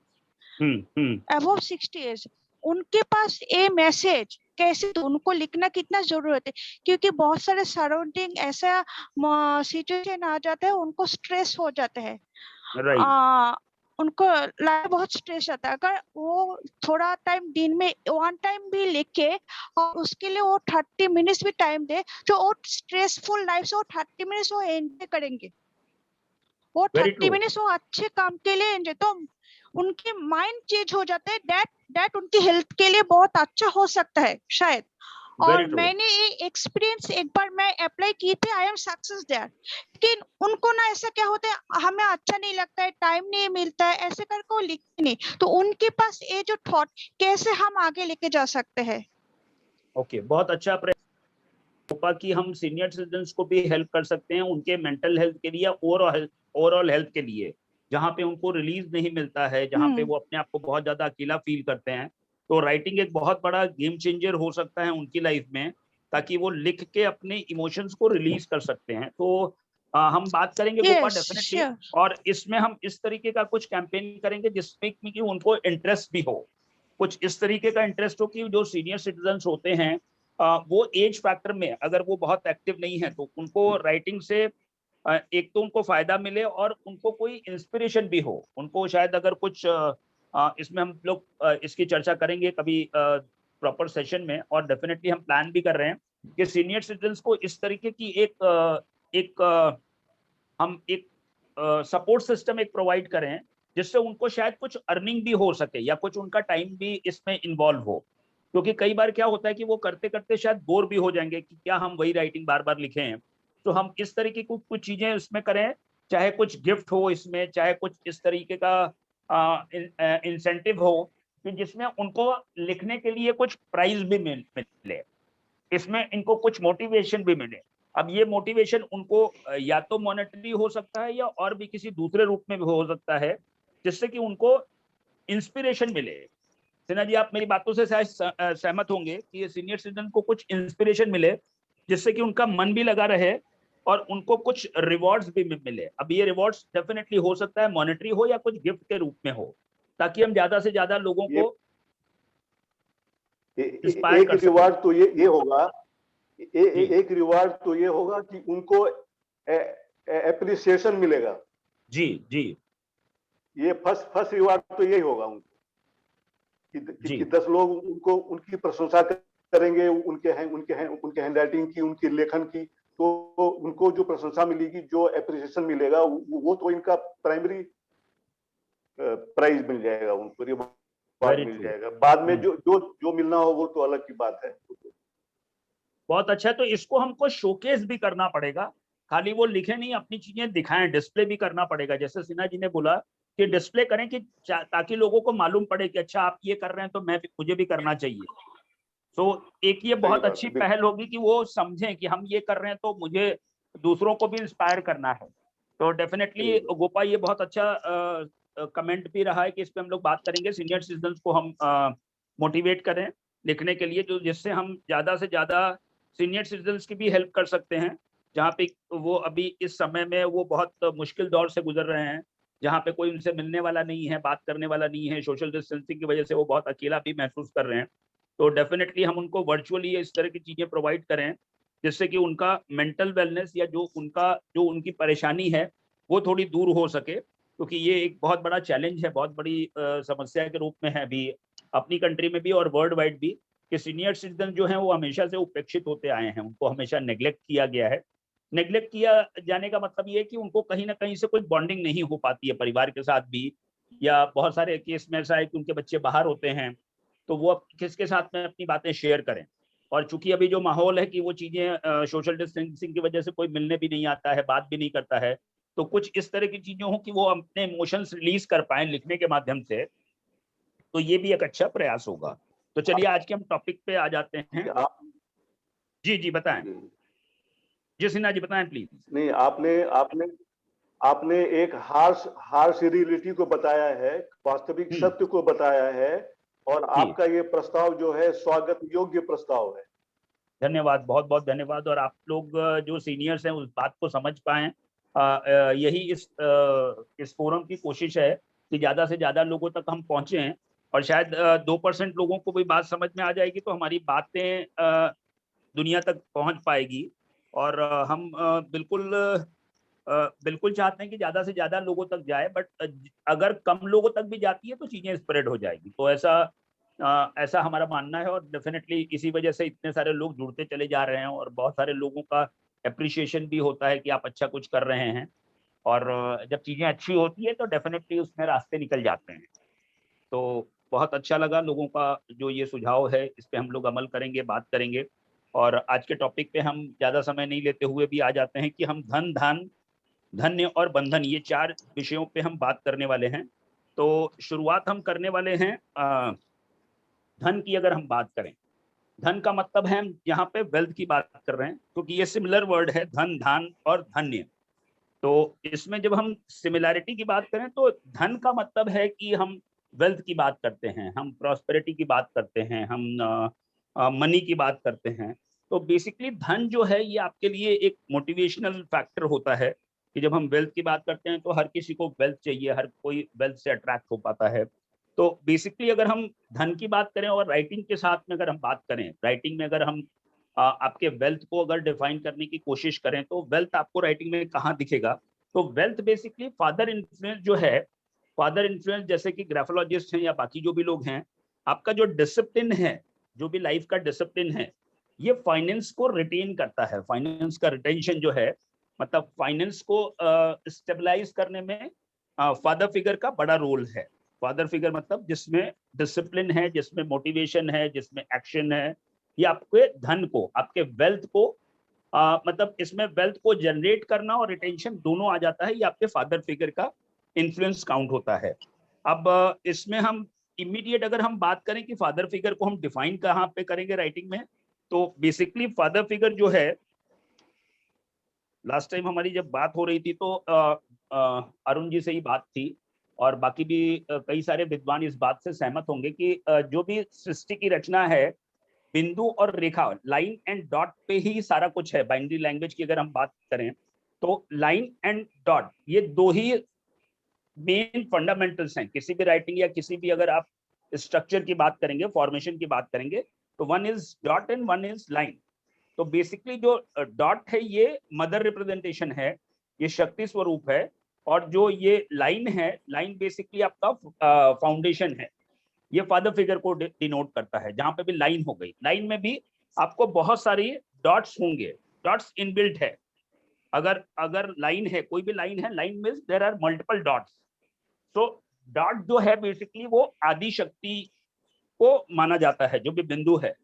उनके पास ये मैसेज कैसे, तो उनको लिखना कितना जरूरत है, क्योंकि बहुत सारे सराउंडिंग ऐसा सिचुएशन आ जाता है, उनको स्ट्रेस हो जाता है। उनको लाइफ बहुत स्ट्रेस आता है। अगर वो थोड़ा टाइम दिन में 1 टाइम भी लिखे और उसके लिए वो 30 मिनट्स भी टाइम दे, तो वो स्ट्रेसफुल लाइफ से वो 30 मिनट्स वो एंजॉय करेंगे, वो 30 मिनट्स वो अच्छे काम के लिए एंजॉय, तो उनके माइंड चेंज हो जाते हैं। दैट उनकी हेल्थ के लिए बहुत अच्छा हो सकता है शायद। और मैंने ये एक्सपीरियंस एक बार मैं अप्लाई की थी, आई एम सक्सेस देयर। लेकिन उनको ना ऐसा क्या होता है, हमें अच्छा नहीं लगता है, टाइम नहीं मिलता है, ऐसे करके वो लिखते नहीं, तो उनके पास ये जो थॉट कैसे हम आगे लेके जा सकते हैं। ओके, बहुत अच्छा प्रयास कि हम सीनियर सिटीजन्स को भी हेल्प कर सकते हैं उनके मेंटल हेल्थ के लिए, ओवरऑल हेल्थ के लिए, जहाँ पे उनको रिलीज नहीं मिलता है, जहाँ पे वो अपने आप को बहुत ज्यादा अकेला फील करते हैं। तो राइटिंग एक बहुत बड़ा गेम चेंजर हो सकता है उनकी लाइफ में, ताकि वो लिख के अपने इमोशंस को रिलीज कर सकते हैं। तो हम बात करेंगे गोपा डेफिनेटली, और इसमें हम इस तरीके का कुछ कैंपेन करेंगे जिसमें कि उनको इंटरेस्ट भी हो, कुछ इस तरीके का इंटरेस्ट हो कि जो सीनियर सिटीजन्स होते हैं वो एज फैक्टर में अगर वो बहुत एक्टिव नहीं है, तो उनको राइटिंग से एक तो उनको फायदा मिले और उनको कोई इंस्पिरेशन भी हो। उनको शायद अगर कुछ इसमें हम लोग इसकी चर्चा करेंगे कभी प्रॉपर सेशन में, और डेफिनेटली हम प्लान भी कर रहे हैं कि सीनियर सिटीजन्स को इस तरीके की हम एक सपोर्ट सिस्टम एक प्रोवाइड करें, जिससे उनको शायद कुछ अर्निंग भी हो सके या कुछ उनका टाइम भी इसमें इन्वॉल्व हो। क्योंकि कई बार क्या होता है कि वो करते करते शायद बोर भी हो जाएंगे कि क्या हम वही राइटिंग बार बार लिखे हैं। तो हम इस तरीके की कुछ चीजें इसमें करें, चाहे कुछ गिफ्ट हो इसमें, चाहे कुछ इस तरीके का इंसेंटिव हो कि जिसमें उनको लिखने के लिए कुछ प्राइज भी मिले, इसमें इनको कुछ मोटिवेशन भी मिले। अब ये मोटिवेशन उनको या तो मॉनेटरी हो सकता है या और भी किसी दूसरे रूप में भी हो सकता है, जिससे कि उनको इंस्पिरेशन मिले। सिन्हा जी, आप मेरी बातों से शायद सहमत होंगे कि ये सीनियर सिटीजन को कुछ इंस्पिरेशन मिले, जिससे कि उनका मन भी लगा रहे और उनको कुछ रिवॉर्ड्स भी मिले। अब ये रिवॉर्ड्स डेफिनेटली हो सकता है मॉनेटरी हो या कुछ गिफ्ट के रूप में हो, ताकि हम ज्यादा से ज्यादा लोगों को एक रिवार्ड तो ये होगा, एक रिवार्ड तो ये होगा कि उनको एप्रिसिएशन मिलेगा। जी जी, ये फर्स्ट रिवार्ड तो यही होगा उनको कि 10 लोग उनको उनकी प्रशंसा करेंगे, उनके हैंडराइटिंग की, उनकी लेखन की, तो उनको जो प्रशंसा मिलेगी, जो एप्रिसिएशन मिलेगा, वो तो इनका प्राइमरी प्राइज मिल जाएगा, उनको रिवार्ड मिल जाएगा। बाद में जो मिलना हो वो तो अलग की बात है। बहुत अच्छा है। तो इसको हमको शोकेस भी करना पड़ेगा, खाली वो लिखे नहीं, अपनी चीजें दिखाएं, डिस्प्ले भी करना पड़ेगा। जैसे सिन्हा जी ने बोला कि डिस्प्ले करें कि ताकि लोगों को मालूम पड़े कि अच्छा आप ये कर रहे हैं तो मुझे भी करना चाहिए। तो एक ये बहुत अच्छी पहल होगी कि वो समझें कि हम ये कर रहे हैं तो मुझे दूसरों को भी इंस्पायर करना है। तो डेफिनेटली गोपा, ये बहुत अच्छा कमेंट भी रहा है कि इस पे हम लोग बात करेंगे। सीनियर सिटीजन्स को हम मोटिवेट करें लिखने के लिए, जो जिससे हम ज्यादा से ज्यादा सीनियर सिटीजन्स की भी हेल्प कर सकते हैं, जहाँ पे वो अभी इस समय में वो बहुत मुश्किल दौर से गुजर रहे हैं, जहाँ पे कोई उनसे मिलने वाला नहीं है, बात करने वाला नहीं है, सोशल डिस्टेंसिंग की वजह से वो बहुत अकेला भी महसूस कर रहे हैं। तो डेफिनेटली हम उनको वर्चुअली इस तरह की चीजें प्रोवाइड करें, जिससे कि उनका मेंटल वेलनेस या जो उनकी परेशानी है वो थोड़ी दूर हो सके। क्योंकि ये एक बहुत बड़ा चैलेंज है, बहुत बड़ी समस्या के रूप में है अभी अपनी कंट्री में भी और वर्ल्ड वाइड भी, कि सीनियर सिटीजन जो हैं वो हमेशा से उपेक्षित होते आए हैं, उनको हमेशा नेग्लेक्ट किया गया है। नेग्लेक्ट किया जाने का मतलब ये है कि उनको कहीं ना कहीं से कोई बॉन्डिंग नहीं हो पाती है परिवार के साथ भी, या बहुत सारे केस में ऐसा है कि उनके बच्चे बाहर होते हैं तो वो किसके साथ में अपनी बातें शेयर करें। और चूंकि अभी जो माहौल है कि वो चीजें सोशल डिस्टेंसिंग की वजह से कोई मिलने भी नहीं आता है, बात भी नहीं करता है, तो कुछ इस तरह की चीजें हो कि वो अपने इमोशंस रिलीज कर पाए लिखने के माध्यम से, तो ये भी एक अच्छा प्रयास होगा। तो चलिए आज के हम टॉपिक पे आ जाते हैं। जी जी बताएं। जी सिन्हा जी बताएं प्लीज। नहीं, आपने एक हार्श रियलिटी को बताया है, वास्तविक सत्य को बताया है, और आपका ये प्रस्ताव जो है स्वागत योग्य प्रस्ताव है। धन्यवाद, बहुत बहुत धन्यवाद। और आप लोग जो सीनियर्स हैं उस बात को समझ पाएं, यही इस फोरम की कोशिश है कि ज्यादा से ज्यादा लोगों तक हम पहुंचे, और शायद 2% लोगों को भी बात समझ में आ जाएगी तो हमारी बातें दुनिया तक पहुंच पाएगी। और हम बिल्कुल चाहते हैं कि ज्यादा से ज्यादा लोगों तक जाए, बट अगर कम लोगों तक भी जाती है तो चीजें स्प्रेड हो जाएगी। तो ऐसा हमारा मानना है, और डेफिनेटली इसी वजह से इतने सारे लोग जुड़ते चले जा रहे हैं, और बहुत सारे लोगों का अप्रिशिएशन भी होता है कि आप अच्छा कुछ कर रहे हैं। और जब चीजें अच्छी होती है तो डेफिनेटली उसमें रास्ते निकल जाते हैं। तो बहुत अच्छा लगा लोगों का जो ये सुझाव है, इस पे हम लोग अमल करेंगे, बात करेंगे। और आज के टॉपिक पे हम ज्यादा समय नहीं लेते हुए भी आ जाते हैं कि हम धन, धान, धन्य और बंधन, ये 4 विषयों पे हम बात करने वाले हैं। तो शुरुआत हम करने वाले हैं धन की। अगर हम बात करें, धन का मतलब है, हम यहाँ पे वेल्थ की बात कर रहे हैं, क्योंकि ये सिमिलर वर्ड है, धन, धान और धन्य। तो इसमें जब हम सिमिलैरिटी की बात करें तो धन का मतलब है कि हम वेल्थ की बात करते हैं, हम प्रॉस्पेरिटी की बात करते हैं, हम मनी की बात करते हैं। तो बेसिकली धन जो है ये आपके लिए एक मोटिवेशनल फैक्टर होता है कि जब हम वेल्थ की बात करते हैं तो हर किसी को वेल्थ चाहिए, हर कोई वेल्थ से अट्रैक्ट हो पाता है। तो बेसिकली अगर हम धन की बात करें और राइटिंग के साथ में अगर हम बात करें, राइटिंग में अगर हम आपके वेल्थ को अगर डिफाइन करने की कोशिश करें तो वेल्थ आपको राइटिंग में कहाँ दिखेगा? तो वेल्थ बेसिकली फादर इन्फ्लुएंस जो है, फादर इन्फ्लुएंस जैसे कि ग्राफोलॉजिस्ट हैं या बाकी जो भी लोग हैं, आपका जो डिसिप्लिन है, जो भी लाइफ का डिसिप्लिन है, ये फाइनेंस को रिटेन करता है। फाइनेंस का रिटेंशन जो है, मतलब फाइनेंस को स्टेबलाइज करने में फादर फिगर का बड़ा रोल है। फादर फिगर मतलब जिसमें डिसिप्लिन है, जिसमें मोटिवेशन है, जिसमें एक्शन है, ये आपके धन को, आपके वेल्थ को मतलब इसमें वेल्थ को जनरेट करना और रिटेंशन दोनों आ जाता है। ये आपके फादर फिगर का इन्फ्लुएंस काउंट होता है। अब इसमें हम इमीडिएट अगर हम बात करें कि फादर फिगर को हम डिफाइन कहाँ पे करेंगे राइटिंग में, तो बेसिकली फादर फिगर जो है, लास्ट टाइम हमारी जब बात हो रही थी तो अरुण जी से ही बात थी, और बाकी भी कई सारे विद्वान इस बात से सहमत होंगे कि जो भी सृष्टि की रचना है, बिंदु और रेखा, लाइन एंड डॉट पे ही सारा कुछ है। बाइनरी लैंग्वेज की अगर हम बात करें तो लाइन एंड डॉट, ये दो ही मेन फंडामेंटल्स हैं किसी भी राइटिंग या किसी भी अगर आप स्ट्रक्चर की बात करेंगे, फॉर्मेशन की बात करेंगे, तो one is dot and one is line. तो बेसिकली जो डॉट है ये मदर रिप्रेजेंटेशन है, ये शक्ति स्वरूप है, और जो ये लाइन है, लाइन बेसिकली आपका फाउंडेशन है, ये फादर फिगर को डिनोट करता है। जहां पे भी लाइन हो गई, लाइन में भी आपको बहुत सारी डॉट्स होंगे, डॉट्स इनबिल्ट है। अगर लाइन है, कोई भी लाइन है, line means there are multiple dots. तो डॉट जो है बेसिकली वो आदि शक्ति को माना जाता है, जो भी बिंदु है,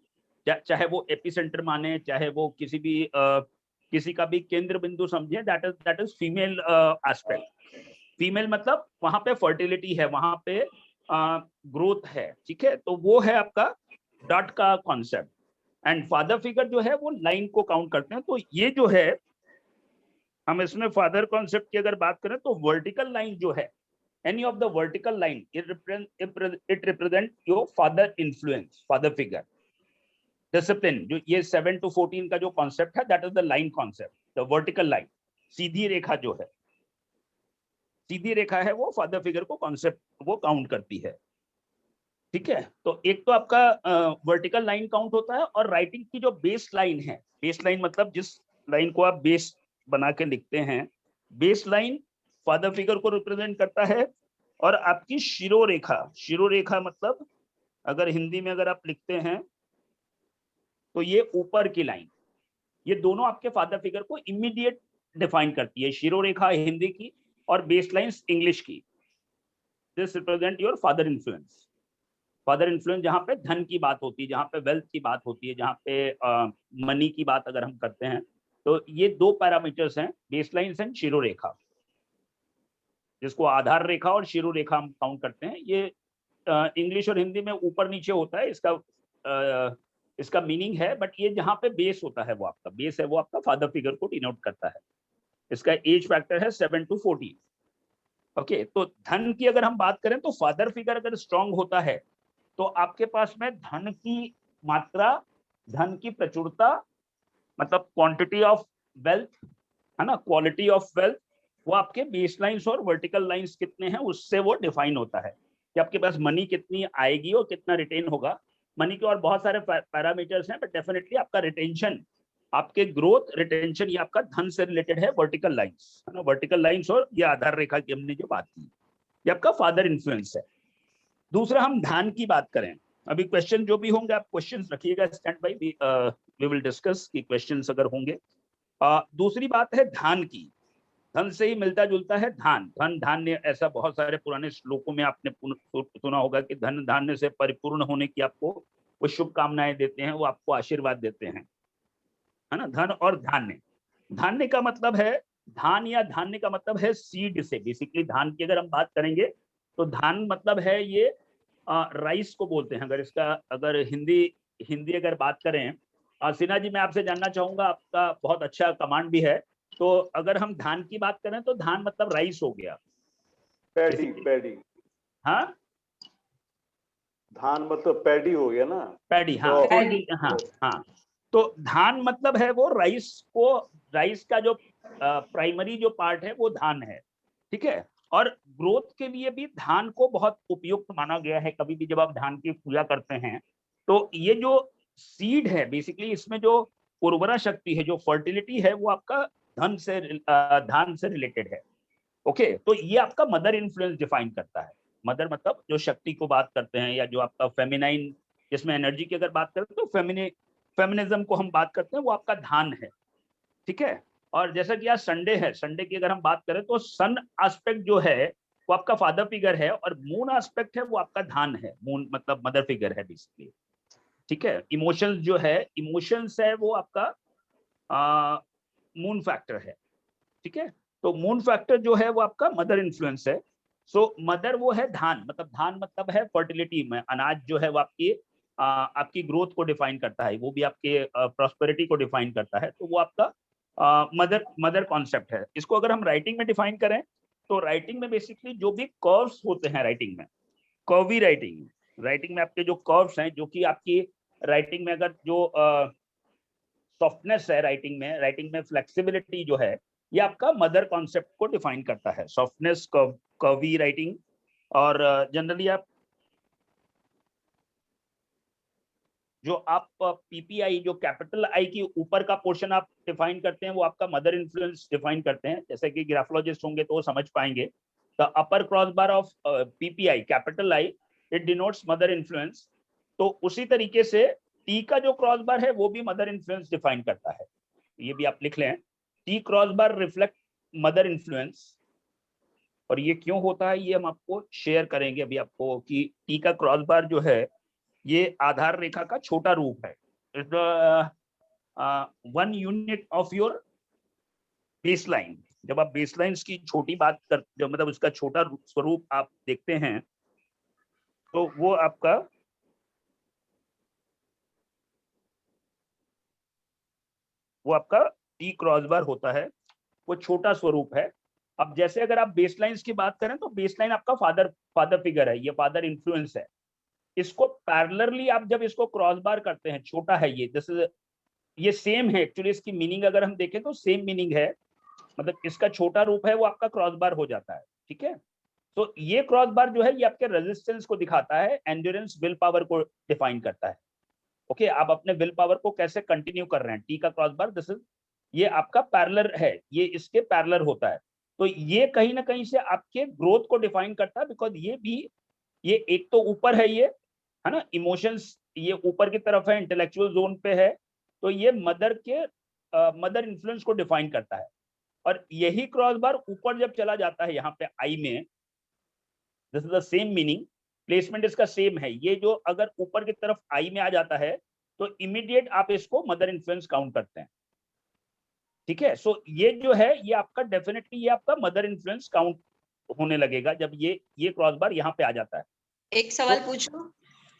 चाहे वो एपिसेंटर माने, चाहे वो किसी का भी केंद्र बिंदु समझे, that is female aspect. Female मतलब वहां पे फर्टिलिटी है, वहां पे ग्रोथ है, ठीक है। तो वो है आपका डॉट का कॉन्सेप्ट। एंड फादर फिगर जो है वो लाइन को काउंट करते हैं। तो ये जो है, हम इसमें फादर कॉन्सेप्ट की अगर बात करें तो वर्टिकल लाइन जो है, any of the vertical line, it represent your father influence, father figure. Discipline, जो ये 7 to 14 का जो कॉन्सेप्ट है, that is the line concept, the vertical line. सीधी रेखा जो है, सीधी रेखा है, वो फादर फिगर को कॉन्सेप्ट वो काउंट करती है, ठीक है। तो एक तो आपका वर्टिकल लाइन काउंट होता है, और राइटिंग की जो बेस लाइन है, बेस लाइन मतलब जिस लाइन को आप बेस बना के लिखते हैं, बेस लाइन फादर फिगर को रिप्रेजेंट करता है, और आपकी शिरोरेखा, शिरोरेखा मतलब अगर हिंदी में अगर आप लिखते हैं तो ये ऊपर की लाइन, ये दोनों आपके फादर फिगर को इमीडिएट डिफाइन करती है, शिरोरेखा हिंदी की और बेस लाइन्स इंग्लिश की। This represent your father influence. Father influence जहाँ पे धन की बात होती है, जहाँ पे वेल्थ की बात होती है, जहाँ पे मनी की बात अगर हम करते हैं, तो ये दो पैरामीटर्स हैं, बेस लाइन्स एंड शिरोरेखा, जिसको आधार रेखा और शिरोरेखा हम काउंट करते हैं। ये इंग्लिश और हिंदी में ऊपर नीचे होता है, इसका मीनिंग है, बट ये जहाँ पे बेस होता है, वो आपका बेस है, वो आपका फादर फिगर को डिनोट करता है। इसका एज फैक्टर है 7 to 14। ओके, तो धन की अगर हम बात करें तो फादर फिगर अगर स्ट्रांग होता है तो आपके पास में धन की मात्रा, धन की प्रचुरता, मतलब क्वांटिटी ऑफ वेल्थ, है ना, क्वालिटी ऑफ वेल्थ, वो आपके बेस लाइन्स और वर्टिकल लाइन्स कितने हैं उससे वो डिफाइन होता है कि आपके पास मनी कितनी आएगी और कितना रिटेन होगा। मनी के और बहुत सारे पैरामीटर्स हैं, बट डेफिनेटली आपका रिटेंशन, आपके ग्रोथ, रिटेंशन, ये आपका धन से रिलेटेड है, वर्टिकल लाइन्स, है ना, वर्टिकल लाइन्स और ये आधार रेखा की हमने जो बात की, ये आपका फादर इन्फ्लुएंस है। दूसरा, हम धान की बात करें, अभी क्वेश्चन जो भी होंगे आप क्वेश्चंस रखिएगा stand by, we will discuss की क्वेश्चंस अगर होंगे। दूसरी बात है धान की, धन से ही मिलता जुलता है धान, धन धान्य, ऐसा बहुत सारे पुराने श्लोकों में आपने सुना होगा कि धन धान्य से परिपूर्ण होने की आपको वो शुभकामनाएं देते हैं, वो आपको आशीर्वाद देते हैं, है ना। धन और धान्य, धान्य का मतलब है, धान या धान्य का मतलब है सीड से, बेसिकली धान की अगर हम बात करेंगे तो धान मतलब है ये राइस को बोलते हैं। अगर इसका अगर हिंदी अगर बात करें, सिन्हा जी मैं आपसे जानना चाहूंगा, आपका बहुत अच्छा कमांड भी है, तो अगर हम धान की बात करें तो धान मतलब राइस हो गया, पैडी। हाँ, धान मतलब पैडी हो गया ना, पैडी, हाँ, हाँ, तो धान मतलब है वो राइस का जो प्राइमरी जो पार्ट है वो धान है, ठीक है। और ग्रोथ के लिए भी धान को बहुत उपयुक्त माना गया है। कभी भी जब आप धान की पूजा करते हैं तो ये जो सीड है, बेसिकली इसमें जो उर्वरा शक्ति है, जो फर्टिलिटी है, वो आपका धान से रिलेटेड है। ओके, तो ये आपका मदर इन्फ्लुएंस डिफाइन करता है। मदर मतलब जो शक्ति को बात करते हैं, या जो आपका फेमिनाइन, जिसमें एनर्जी की अगर बात करें तो फेमिनिज्म को हम बात करते हैं, वो आपका धान है, ठीक है। और जैसा कि आज संडे है, संडे की अगर हम बात करें तो सन एस्पेक्ट जो है वो आपका फादर फिगर है, और मून एस्पेक्ट है वो आपका धान है, मून मतलब मदर फिगर है बेसिकली, ठीक है। इमोशंस जो है, इमोशंस है वो आपका मून फैक्टर है, ठीक है। तो मून फैक्टर जो है वो आपका मदर इन्फ्लुएंस है। सो मदर वो है धान, मतलब धान मतलब है फर्टिलिटी में, अनाज जो है वो आपकी ग्रोथ को डिफाइन करता है, वो भी आपके प्रॉस्पेरिटी को डिफाइन करता है, तो वो आपका मदर कॉन्सेप्ट है। इसको अगर हम राइटिंग में डिफाइन करें तो राइटिंग में बेसिकली जो भी कर्व्स होते हैं राइटिंग में, कर्वी राइटिंग में आपके जो कर्व्स हैं, जो कि आपकी राइटिंग में अगर जो सॉफ्टनेस है राइटिंग में फ्लेक्सिबिलिटी जो है, ये आपका मदर कॉन्सेप्ट को डिफाइन करता है, सॉफ्टनेस, कर्वी राइटिंग। और जनरली आप जो आप पीपीआई, जो कैपिटल आई की ऊपर का पोर्शन आप डिफाइन करते हैं, वो आपका मदर इन्फ्लुएंस डिफाइन करते हैं। जैसे कि ग्राफोलॉजिस्ट होंगे तो वो समझ पाएंगे, the upper cross bar of PPI capital I, it denotes mother influence. तो उसी तरीके से टी का जो क्रॉस बार है वो भी मदर इन्फ्लुएंस डिफाइन करता है, ये भी आप लिख लें, T cross bar reflect mother influence. और ये क्यों होता है ये हम आपको शेयर करेंगे अभी आपको, कि टी का क्रॉस बार जो है ये आधार रेखा का छोटा रूप है, it's the 1 unit of your baseline. जब आप बेसलाइंस की छोटी बात करते, मतलब उसका छोटा स्वरूप आप देखते हैं, तो वो आपका टी क्रॉस बार होता है, वो छोटा स्वरूप है। अब जैसे अगर आप बेसलाइंस की बात करें तो बेसलाइन आपका फादर फिगर है, ये फादर इन्फ्लुएंस है। इसको पैरेलली आप जब इसको क्रॉस बार करते हैं, छोटा है ये सेम है एक्चुअली, इसकी मीनिंग अगर हम देखें तो सेम मीनिंग है, मतलब इसका छोटा रूप है वो आपका क्रॉस बार हो जाता है, ठीक है। तो ये क्रॉस बार जो है ये आपके रेजिस्टेंस को दिखाता है, एंड्योरेंस, विल पावर को डिफाइन करता है। ओके, आप अपने विल पावर को कैसे कंटिन्यू कर रहे हैं, टी का क्रॉस बार, ये आपका पैरेलल है, ये इसके पैरेलल होता है। तो ये कहीं ना कहीं से आपके ग्रोथ को डिफाइन करता है, बिकॉज ये एक तो ऊपर है, ये है ना, इमोशंस ये ऊपर की तरफ है, इंटेलेक्चुअल जोन पे है, तो ये मदर इन्फ्लुएंस को डिफाइन करता है। और यही क्रॉस बार ऊपर जब चला जाता है यहाँ पे आई में, this is the same meaning, placement इसका सेम है। ये जो अगर ऊपर की तरफ आई में आ जाता है तो इमीडिएट आप इसको मदर इन्फ्लुएंस काउंट करते हैं, ठीक है। सो ये जो है ये आपका डेफिनेटली ये आपका मदर इन्फ्लुएंस काउंट होने लगेगा जब ये क्रॉस बार यहाँ पे आ जाता है। एक सवाल पूछूं?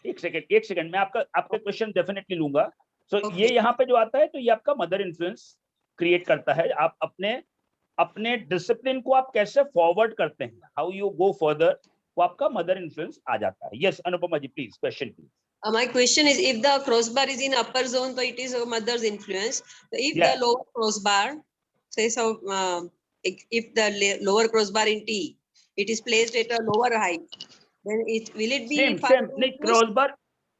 एक सेकंड मैं आपका क्वेश्चन डेफिनेटली लूंगा। सो ये यहाँ पे जो आता है तो ये आपका मदर इन्फ्लुएंस क्रिएट करता है। आप अपने डिसिप्लिन को आप कैसे फॉरवर्ड करते हैं, हाउ यू गो फर्दर, वो आपका मदर इन्फ्लुएंस आ जाता है। Yes Anupama ji please, question please. My question is, if the crossbar is in upper zone, so it is a mother's influence. If the lower crossbar, say so, if the lower crossbar in T, it is placed at a lower height, then will it be same नहीं,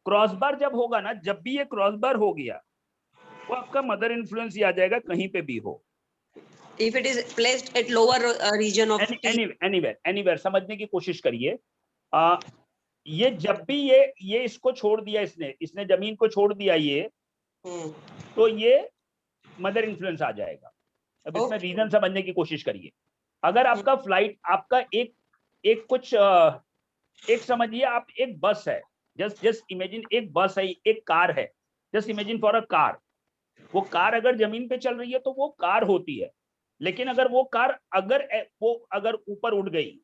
crossbar जब होगा ना, जब भी ये crossbar हो गया वो आपका मदर इन्फ्लुएंस ही आ जाएगा, कहीं पे भी हो। If it is placed at lower region of anywhere समझने की कोशिश करिए। ये जब भी ये इसको छोड़ दिया, इसने जमीन को छोड़ दिया ये, तो ये मदर इन्फ्लुएंस आ जाएगा। अब इसमें रीजन समझने की कोशिश करिए। अगर आपका फ्लाइट, आपका एक समझिए, आप एक बस है, जस्ट इमेजिन एक बस है, एक कार है, just imagine for a car. वो कार अगर जमीन पे चल रही है तो वो कार होती है, लेकिन अगर वो कार अगर ऊपर उड़ गई,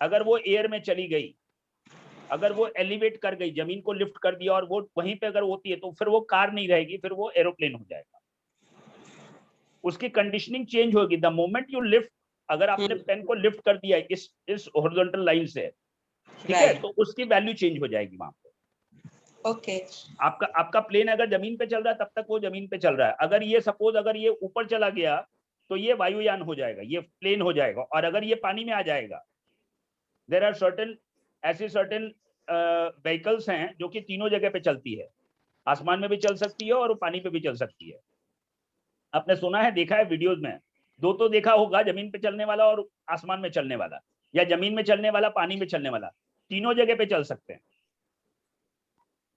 अगर वो एयर में चली गई, अगर वो एलिवेट कर गई, जमीन को लिफ्ट कर दिया और वो वहीं पे अगर होती है, तो फिर वो कार नहीं रहेगी, फिर वो एरोप्लेन हो जाएगा। उसकी कंडीशनिंग चेंज होगी। द मोमेंट यू लिफ्ट, अगर आपने पेन को लिफ्ट कर दिया इस हॉरिजॉन्टल लाइन से, ठीक है, तो उसकी वैल्यू चेंज हो जाएगी वहां पे। ओके। आपका प्लेन अगर जमीन पे चल रहा है तब तक वो जमीन पे चल रहा है। अगर ये सपोज अगर ये ऊपर चला गया तो ये वायुयान हो जाएगा, ये प्लेन हो जाएगा। और अगर ये पानी में आ जाएगा, देयर आर सर्टेन व्हीकल्स हैं जो कि तीनों जगह पे चलती है, आसमान में भी चल सकती है और पानी पे भी चल सकती है। आपने सुना है, देखा है वीडियोस में, दो तो देखा होगा, जमीन पे चलने वाला और आसमान में चलने वाला, या जमीन में चलने वाला, पानी में चलने वाला, तीनों जगह पे चल सकते हैं।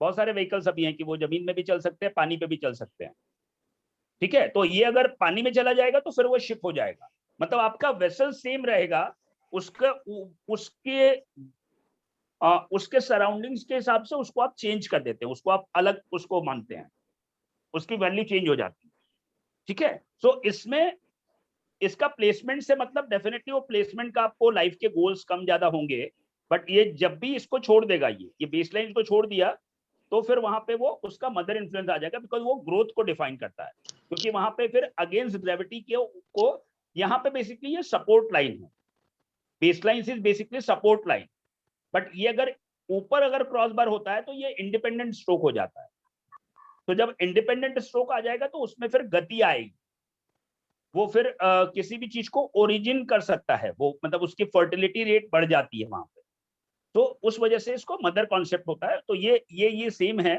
बहुत सारे व्हीकल्स अभी हैं कि वो जमीन में भी चल सकते हैं, पानी पे भी चल सकते हैं, ठीक है। तो ये अगर पानी में चला जाएगा तो फिर वो शिप हो जाएगा। मतलब आपका वेसल सेम रहेगा, उसके सराउंडिंग्स के हिसाब से उसको आप चेंज कर देते हैं, उसको आप अलग उसको मानते हैं, उसकी वैल्यू चेंज हो जाती है, ठीक है। सो इसमें इसका प्लेसमेंट से मतलब डेफिनेटली वो प्लेसमेंट का आपको लाइफ के गोल्स कम ज्यादा होंगे, बट ये जब भी इसको छोड़ देगा, ये बेसलाइन को छोड़ दिया, तो फिर वहां पे वो उसका मदर इन्फ्लुएंस आ जाएगा, बिकॉज वो ग्रोथ को डिफाइन करता है। क्योंकि वहां पे फिर अगेंस्ट ग्रेविटी को यहाँ पे बेसिकली ये सपोर्ट लाइन है, baseline is basically support line. But ये अगर ऊपर अगर क्रॉस बार होता है तो ये इंडिपेंडेंट स्ट्रोक हो जाता है। तो जब इंडिपेंडेंट स्ट्रोक आ जाएगा तो उसमें फिर गति आएगी, वो फिर किसी भी चीज को ओरिजिन कर सकता है, वो मतलब उसकी फर्टिलिटी रेट बढ़ जाती है वहां पे। तो उस वजह से इसको मदर कॉन्सेप्ट होता है। तो ये सेम है,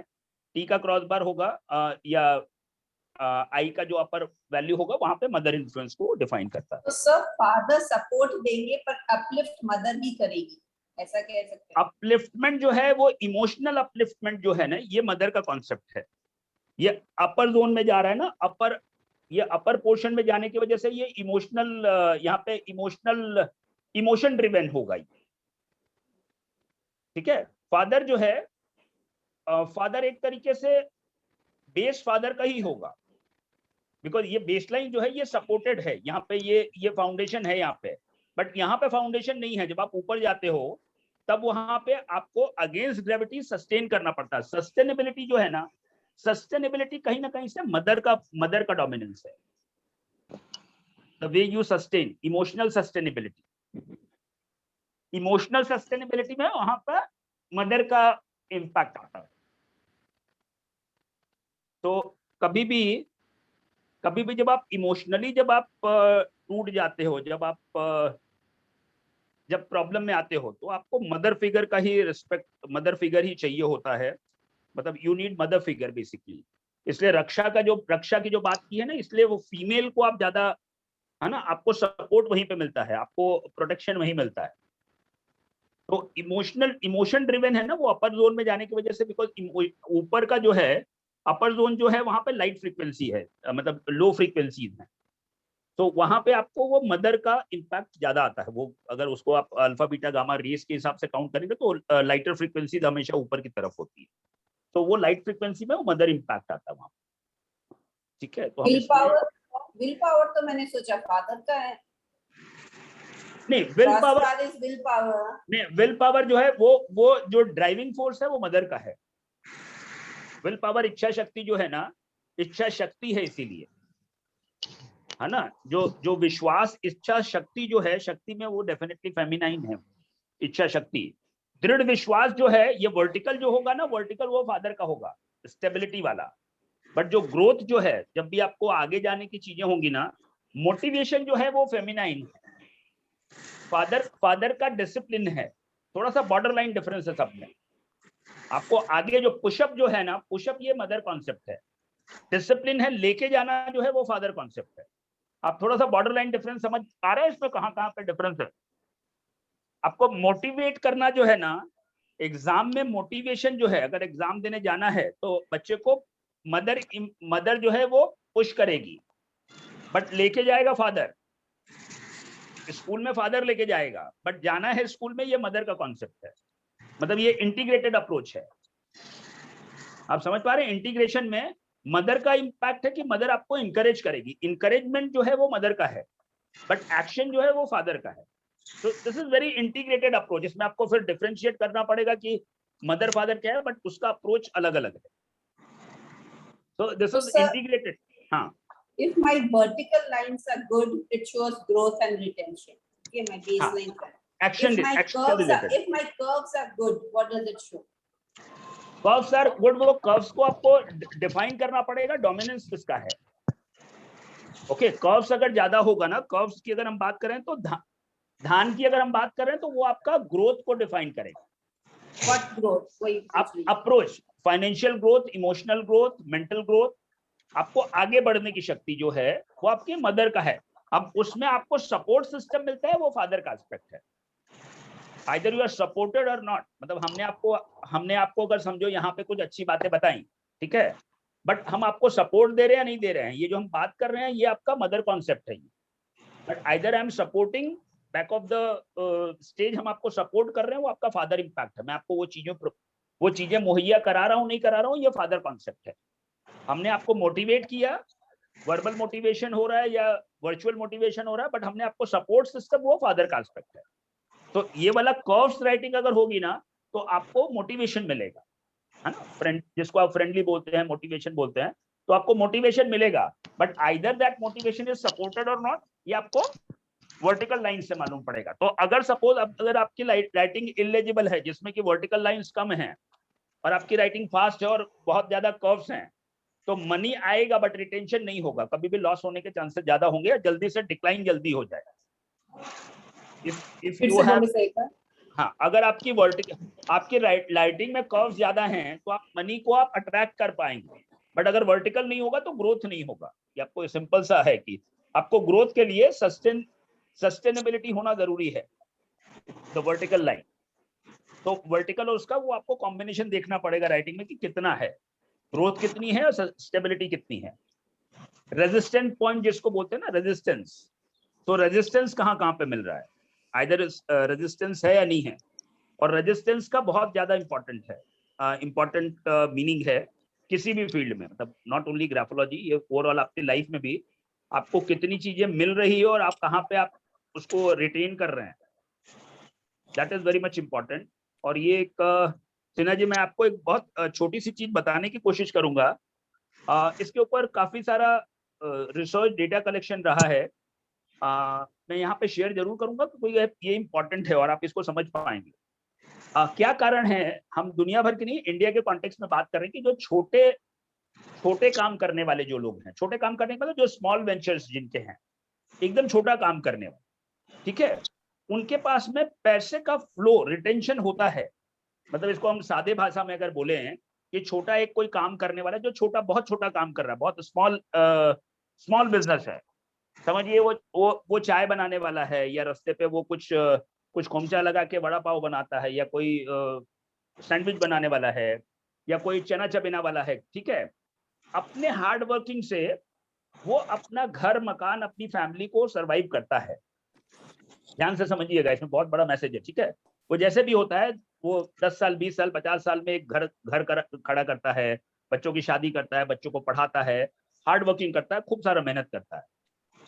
टी का क्रॉस बार होगा या आई का जो अपर वैल्यू होगा, वहां पे मदर इन्फ्लुएंस को डिफाइन करता है। तो सब फादर सपोर्ट देंगे पर अपलिफ्ट मदर भी करेगी, ऐसा कह सकते हैं? अपलिफ्टमेंट जो है वो इमोशनल अपलिफ्टमेंट जो है ना, ये मदर का कॉन्सेप्ट है। ये अपर जोन में जा रहा है ना, ये अपर पोर्शन में जाने की वजह से ये इमोशनल, यहाँ पे इमोशन ड्रिवन होगा ये, ठीक है। फादर जो है, फादर एक तरीके से बेस फादर का ही होगा, बिकॉज ये बेसलाइन जो है ये सपोर्टेड है, यहाँ पे ये फाउंडेशन है यहाँ पे, बट यहाँ पे फाउंडेशन नहीं है। जब आप ऊपर जाते हो तब वहां पे आपको अगेंस्ट ग्रेविटी सस्टेन करना पड़ता है। सस्टेनेबिलिटी जो है ना, सस्टेनेबिलिटी कहीं ना कहीं से मदर का डोमिनेंस है। The way you sustain, emotional sustainability में वहां पर मदर का इम्पैक्ट आता है। तो कभी भी जब आप इमोशनली जब आप टूट जाते हो, जब प्रॉब्लम में आते हो, तो आपको मदर फिगर का ही रिस्पेक्ट, मदर फिगर ही चाहिए होता है। मतलब you need mother figure basically. इसलिए रक्षा की जो बात की है ना, इसलिए वो फीमेल को आप ज्यादा है ना, आपको सपोर्ट वहीं पे मिलता है, आपको प्रोटेक्शन वहीं मिलता है। तो इमोशन ड्रिवन है ना वो अपर जोन में जाने की वजह से, बिकॉज ऊपर का जो है अपर जोन जो है वहां पे लाइट फ्रीक्वेंसी है, मतलब लो फ्रीक्वेंसीज है, तो वहां पे आपको वो मदर का इम्पैक्ट ज्यादा आता है। वो अगर उसको आप अल्फा बीटा गामा रेस के हिसाब से काउंट करेंगे तो लाइटर फ्रीक्वेंसीज हमेशा ऊपर की तरफ होती है, तो वो लाइट फ्रीक्वेंसी में वो मदर इम्पैक्ट आता है वहां। ठीक है, तो विल पावर तो मैंने सोचा फादर का है। नहीं, विल पावर जो है वो जो ड्राइविंग फोर्स है वो मदर का है। विल पावर इच्छा शक्ति जो है ना, इच्छा शक्ति है इसीलिए, है ना, जो विश्वास इच्छा शक्ति जो है, शक्ति में वो डेफिनेटली फेमिनाइन है। इच्छा शक्ति, दृढ़ विश्वास जो है ये वर्टिकल जो होगा ना, वर्टिकल वो फादर का होगा, स्टेबिलिटी वाला। बट जो ग्रोथ जो है, जब भी आपको आगे जाने की चीजें होंगी ना, मोटिवेशन जो है वो फेमिनाइन है। फादर का डिसिप्लिन है, थोड़ा सा बॉर्डर लाइन डिफरेंस है सब में। आपको आगे जो पुशअप जो है ना, पुशअप ये मदर कॉन्सेप्ट है, डिसिप्लिन है, लेके जाना जो है वो फादर कॉन्सेप्ट है। आप थोड़ा सा बॉर्डर लाइन डिफरेंस समझ आ रहा है इसमें, कहां पे डिफरेंस है। आपको मोटिवेट करना जो है ना, एग्जाम में मोटिवेशन जो है, अगर एग्जाम देने जाना है तो बच्चे को मदर जो है वो पुश करेगी, बट लेके जाएगा फादर। स्कूल में फादर लेके जाएगा, बट जाना है स्कूल में, ये मदर का कॉन्सेप्ट है। मतलब ये इंटीग्रेटेड अप्रोच है। आप समझ पा रहे हैं, इंटीग्रेशन में मदर का इंपैक्ट है कि मदर आपको इंकरेज करेगी, इंकरेजमेंट जो है वो मदर का है, बट एक्शन जो है वो फादर का है। तो this is very integrated approach. इसमें आपको फिर डिफरेंशिएट करना पड़ेगा कि मदर फादर क्या है, बट उसका अप्रोच अलग अलग है। So this is integrated. If my vertical lines are good, it shows growth and retention. Okay, my baseline. Action. If my curves are good, what does it show? Curves are good. वो curves को आपको define करना पड़ेगा, dominance किसका है। Okay, curves अगर ज्यादा होगा ना, curves की अगर हम बात करें तो धान की अगर हम बात करें तो वो आपका growth को define करेगा। What growth? Approach, financial growth, emotional growth, mental growth, आपको आगे बढ़ने की शक्ति जो है वो आपके मदर का है। अब उसमें आपको सपोर्ट सिस्टम मिलता है, वो फादर का एस्पेक्ट है। Either you are supported or not, मतलब हमने आपको अगर समझो यहाँ पे कुछ अच्छी बातें बताई, ठीक है, बट हम आपको सपोर्ट दे रहे हैं या नहीं दे रहे हैं, ये जो हम बात कर रहे हैं ये आपका मदर कॉन्सेप्ट है। But either I am supporting, back of the stage हम आपको सपोर्ट कर रहे हैं, वो आपका फादर इम्पैक्ट है। मैं आपको वो चीजें मुहैया करा रहा हूँ नहीं करा रहा हूँ, ये फादर कॉन्सेप्ट है। हमने आपको मोटिवेट किया, वर्बल मोटिवेशन हो रहा है या वर्चुअल मोटिवेशन हो रहा है, बट हमने आपको सपोर्ट सिस्टम, वो फादर का एस्पेक्ट है। तो ये वाला कर्व्स राइटिंग अगर होगी ना तो आपको मोटिवेशन मिलेगा, है ना, फ्रेंड जिसको आप फ्रेंडली बोलते हैं, मोटिवेशन बोलते हैं, तो आपको मोटिवेशन मिलेगा। But either that motivation is supported और नॉट, ये आपको वर्टिकल लाइन से मालूम पड़ेगा। तो अगर सपोज अगर आपकी राइटिंग इलेजिबल है, जिसमें कि वर्टिकल लाइंस कम हैं, और आपकी राइटिंग फास्ट है और बहुत ज्यादा कर्व्स हैं, तो मनी आएगा बट रिटेंशन नहीं होगा, कभी भी लॉस होने के चांसेस ज्यादा होंगे, या जल्दी से डिक्लाइन जल्दी हो जाएगा। If you have, हाँ, अगर आपकी राइटिंग में कर्व ज्यादा हैं तो आप मनी को आप अट्रैक्ट कर पाएंगे, बट अगर वर्टिकल नहीं होगा तो ग्रोथ नहीं होगा। ये आपको सिंपल सा है कि आपको ग्रोथ के लिए सस्टेनेबिलिटी होना जरूरी है, तो वर्टिकल लाइन, तो वर्टिकल और उसका वो आपको कॉम्बिनेशन देखना पड़ेगा राइटिंग में कि कितना है, ग्रोथ कितनी है और स्टेबिलिटी कितनी है। रेजिस्टेंट पॉइंट जिसको बोलते हैं ना, रेजिस्टेंस, तो रेजिस्टेंस कहाँ पे मिल रहा है, आइदर रेजिस्टेंस है या नहीं है, और रेजिस्टेंस का बहुत ज्यादा इंपॉर्टेंट है, इंपॉर्टेंट मीनिंग है किसी भी फील्ड में, मतलब नॉट ओनली ग्राफोलॉजी, ये ओवरऑल आपकी लाइफ में भी आपको कितनी चीजें मिल रही है और आप कहाँ पे आप उसको रिटेन कर रहे हैं, that is very much important. और ये एक सिन्हा जी, मैं आपको एक बहुत छोटी सी चीज बताने की कोशिश करूंगा, इसके ऊपर काफी सारा रिसर्च डेटा कलेक्शन रहा है, मैं यहाँ पे शेयर जरूर करूंगा क्योंकि ये इंपॉर्टेंट है और आप इसको समझ पाएंगे। क्या कारण है, हम दुनिया भर के नहीं, इंडिया के कॉन्टेक्स्ट में बात कर रहे हैं कि जो छोटे काम करने वाले जो लोग हैं, छोटे काम करने वाले जो स्मॉल वेंचर्स जिनके हैं, एकदम छोटा काम करने वाले, ठीक है, उनके पास में पैसे का फ्लो, रिटेंशन होता है। मतलब इसको हम सादे भाषा में अगर बोले हैं कि छोटा एक कोई काम करने वाला जो बहुत छोटा काम कर रहा है, बहुत स्मॉल बिजनेस है, समझिए वो चाय बनाने वाला है, या रास्ते पे वो कुछ खोमचा लगा के वड़ा पाव बनाता है, या कोई सैंडविच बनाने वाला है, या कोई चना चबेना वाला है, ठीक है, अपने हार्ड वर्किंग से वो अपना घर मकान अपनी फैमिली को सरवाइव करता है। ध्यान से समझिएगा, इसमें बहुत बड़ा मैसेज है, ठीक है। वो जैसे भी होता है, वो 10 साल 20 साल 50 साल में एक घर खड़ा करता है, बच्चों की शादी करता है, बच्चों को पढ़ाता है, हार्ड वर्किंग करता है, खूब सारा मेहनत करता है,